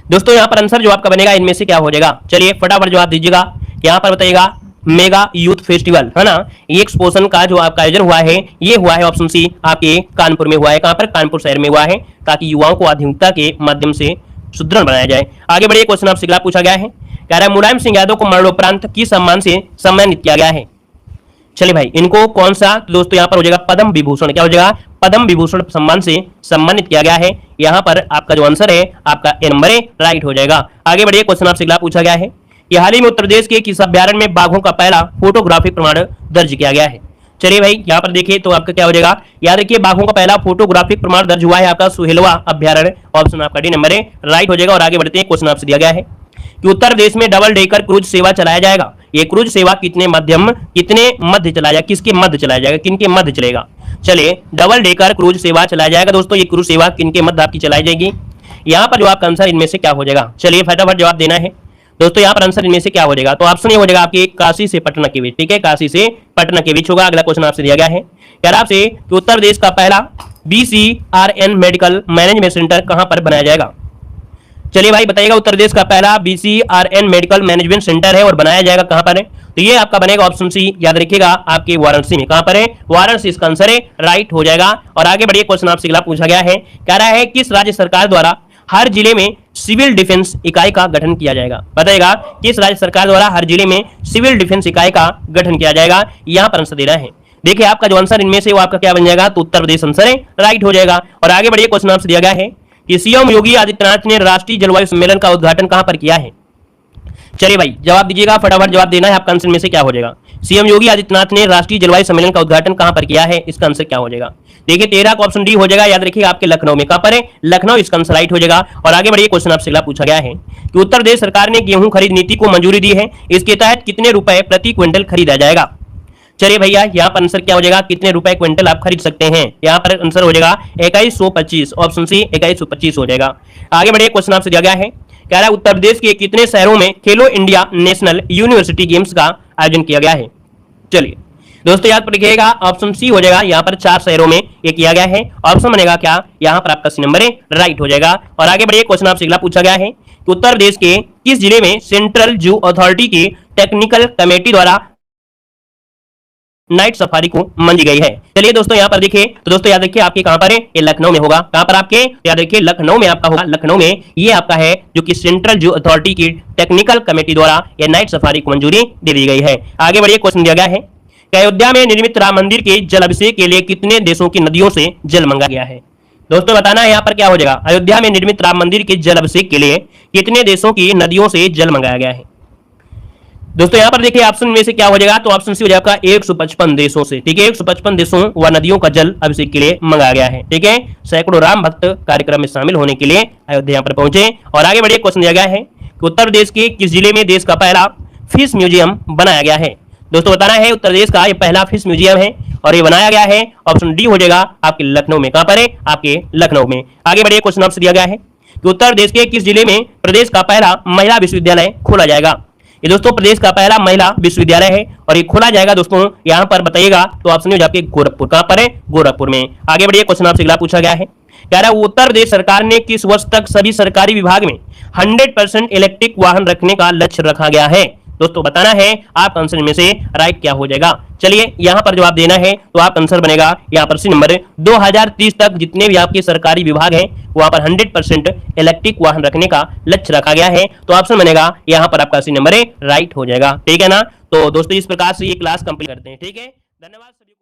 दोस्तों यहाँ पर आंसर जो आपका बनेगा इनमें से क्या हो जाएगा, चलिए फटाफट जवाब दीजिएगा। यहाँ पर बताइएगा मेगा यूथ फेस्टिवल, है ना। ये एक्सपोजन का जो आपका आयोजन हुआ है, ये हुआ है ऑप्शन सी आपके कानपुर में हुआ है। कहां पर, कानपुर शहर में हुआ है, ताकि युवाओं को आधुनिकता के माध्यम से सुदृढ़ बनाया जाए। आगे बढ़िए, क्वेश्चन आपसे अगला पूछा गया है, कह रहा है मुलायम सिंह यादव को मरणोपरांत किस सम्मान से सम्मानित किया गया है। चलिए भाई, इनको कौन सा, तो दोस्तों यहाँ पर हो जाएगा पद्म विभूषण। क्या हो जाएगा, पद्म विभूषण सम्मान से सम्मानित किया गया है। यहाँ पर आपका जो आंसर है आपका ए नंबर राइट हो जाएगा। आगे बढ़िए, क्वेश्चन आपसे अगला पूछा गया है कि हाल ही में उत्तर प्रदेश के किस अभ्यारण्य में बाघों का पहला फोटोग्राफिक प्रमाण दर्ज किया गया है। चलिए भाई, यहाँ पर देखिए तो आपका क्या हो जाएगा, याद रखिए बाघों का पहला फोटोग्राफिक प्रमाण दर्ज हुआ है आपका सुहेलवा अभ्यारण्य। ऑप्शन आपका डी नंबर राइट हो जाएगा। और आगे बढ़ते हैं, क्वेश्चन आपसे दिया गया है कि उत्तर प्रदेश में डबल डेकर क्रूज सेवा चलाया जाएगा। ये क्रूज सेवा कितने मध्य चलाया जाएगा, किसके मध्य चलाया जाएगा, किनके मध्य चलेगा। चलिए, डबल डेकर क्रूज सेवा चलाया जाएगा। दोस्तों ये क्रूज सेवा किनके मध्य आपकी चलाई जाएगी। यहाँ पर जो आपका आंसर इनमें से क्या हो जाएगा, चलिए फटाफट जवाब देना है। दोस्तों यहाँ पर आंसर इनमें से क्या हो जाएगा, तो ऑप्शन ये हो जाएगा आपके काशी से पटना के बीच। ठीक है, काशी से पटना के बीच होगा। अगला क्वेश्चन आपसे दिया गया है, कह रहा आपसे कि उत्तर प्रदेश का पहला BCRN मेडिकल मैनेजमेंट सेंटर कहां पर बनाया जाएगा। चलिए भाई बताइएगा, उत्तर प्रदेश का पहला BCRN मेडिकल मैनेजमेंट सेंटर है और बनाया जाएगा कहां पर है, तो ये आपका बनेगा ऑप्शन सी, याद रखिएगा आपके वाराणसी में। कहां पर है, वाराणसी, इसका आंसर है राइट हो जाएगा। और आगे बढ़िए, क्वेश्चन आपसे अगला पूछा गया है, कह रहा है किस राज्य सरकार द्वारा हर जिले में सिविल डिफेंस इकाई का गठन किया जाएगा। बताइएगा किस राज्य सरकार द्वारा हर जिले में सिविल डिफेंस इकाई का गठन किया जाएगा, यहाँ पर आंसर देना है। देखिए आपका जो आंसर इनमें से वो आपका क्या बन जाएगा, तो उत्तर प्रदेश आंसर है राइट हो जाएगा। और आगे बढ़िए, क्वेश्चन आपसे दिया गया है कि सीएम योगी आदित्यनाथ ने राष्ट्रीय जलवायु सम्मेलन का उद्घाटन कहां पर किया है। चलिए भाई जवाब दीजिएगा, फटाफट जवाब देना है। आपका आंसर में से क्या हो जाएगा, सीएम योगी आदित्यनाथ ने राष्ट्रीय जलवायु सम्मेलन का उद्घाटन कहां पर किया है, इसका आंसर क्या हो जाएगा। देखिए 13 का ऑप्शन डी हो जाएगा, याद रखिएगा आपके लखनऊ में। कहां पर है, लखनऊ, इसका आंसर राइट हो जाएगा। और आगे बढ़िए, क्वेश्चन आपसे अगला पूछा गया है कि उत्तर प्रदेश सरकार ने गेहूं खरीद नीति को मंजूरी दी है, इसके तहत कितने रुपए प्रति क्विंटल खरीदा जाएगा। चलिए भैया यहाँ पर आंसर क्या हो जाएगा, कितने रुपए क्विंटल आप खरीद सकते हैं, यहाँ पर आंसर हो जाएगा 2125। ऑप्शन सी 2125 हो जाएगा। आगे बढ़िए, क्वेश्चन आपसे दिया गया है, कह रहा है उत्तर प्रदेश के कितने शहरों में खेलो इंडिया नेशनल यूनिवर्सिटी गेम्स का आयोजन किया गया है। चलिए दोस्तों याद रखिएगा, ऑप्शन सी हो जाएगा, यहाँ पर 4 शहरों में ये किया गया है। ऑप्शन बनेगा क्या, यहाँ पर आपका सी नंबर राइट हो जाएगा। और आगे बढ़िए, क्वेश्चन आपसे अगला पूछा गया है कि उत्तर प्रदेश के किस जिले में सेंट्रल जू अथॉरिटी की टेक्निकल कमेटी द्वारा नाइट सफारी को मंजी गई है। चलिए दोस्तों यहाँ पर देखिए, तो दोस्तों याद रखिए आपके कहां पर है, ये लखनऊ में होगा। कहां पर आपके, याद रखिए लखनऊ में आपका होगा। लखनऊ में ये आपका है जो कि सेंट्रल जू अथॉरिटी की टेक्निकल कमेटी द्वारा ये नाइट सफारी को मंजूरी दे दी गई है। आगे बढ़िए, क्वेश्चन दिया गया है कि अयोध्या में निर्मित राम मंदिर के जल अभिषेक के लिए कितने देशों की नदियों से जल मंगाया गया है। दोस्तों बताना है यहाँ पर क्या हो जाएगा, अयोध्या में निर्मित राम मंदिर के जल अभिषेक के लिए कितने देशों की नदियों से जल मंगाया गया है। दोस्तों यहाँ पर देखिए ऑप्शन में से क्या हो जाएगा, तो ऑप्शन सी हो जाएगा 155 देशों से। ठीक है, 155 देशों व नदियों का जल अभिषेक के लिए मंगाया गया है। ठीक है, सैकड़ों राम भक्त कार्यक्रम में शामिल होने के लिए अयोध्या पर पहुंचे। और आगे बढ़िए, क्वेश्चन दिया गया है कि उत्तर प्रदेश के किस जिले में देश का पहला फिश म्यूजियम बनाया गया है। दोस्तों बताना है, उत्तर प्रदेश का ये पहला फिश म्यूजियम है और ये बनाया गया है, ऑप्शन डी हो जाएगा आपके लखनऊ में। कहां पर है, आपके लखनऊ में। आगे बढ़िए, क्वेश्चन आपसे दिया गया है कि उत्तर प्रदेश के किस जिले में प्रदेश का पहला महिला विश्वविद्यालय खोला जाएगा। ये दोस्तों प्रदेश का पहला महिला विश्वविद्यालय है और ये खोला जाएगा दोस्तों यहाँ पर बताइएगा, तो ऑप्शन हो जाएगा गोरखपुर। कहां पर है, गोरखपुर में। आगे बढ़िए, क्वेश्चन आपसे अगला पूछा गया है, कह रहा है उत्तर प्रदेश सरकार ने किस वर्ष तक सभी सरकारी विभाग में 100% इलेक्ट्रिक वाहन रखने का लक्ष्य रखा गया है। दोस्तों बताना है आपका आंसर में से राइट क्या हो जाएगा। चलिए यहाँ पर जवाब देना है तो आपका आंसर बनेगा यहाँ पर सी नंबर 2030 तक जितने भी आपके सरकारी विभाग हैं वहां पर 100% इलेक्ट्रिक वाहन रखने का लक्ष्य रखा गया है। तो ऑप्शन बनेगा यहाँ पर आपका सी नंबर राइट हो जाएगा। ठीक है ना। तो दोस्तों इस प्रकार से ये क्लास कंप्लीट करते हैं। ठीक है, धन्यवाद सभी।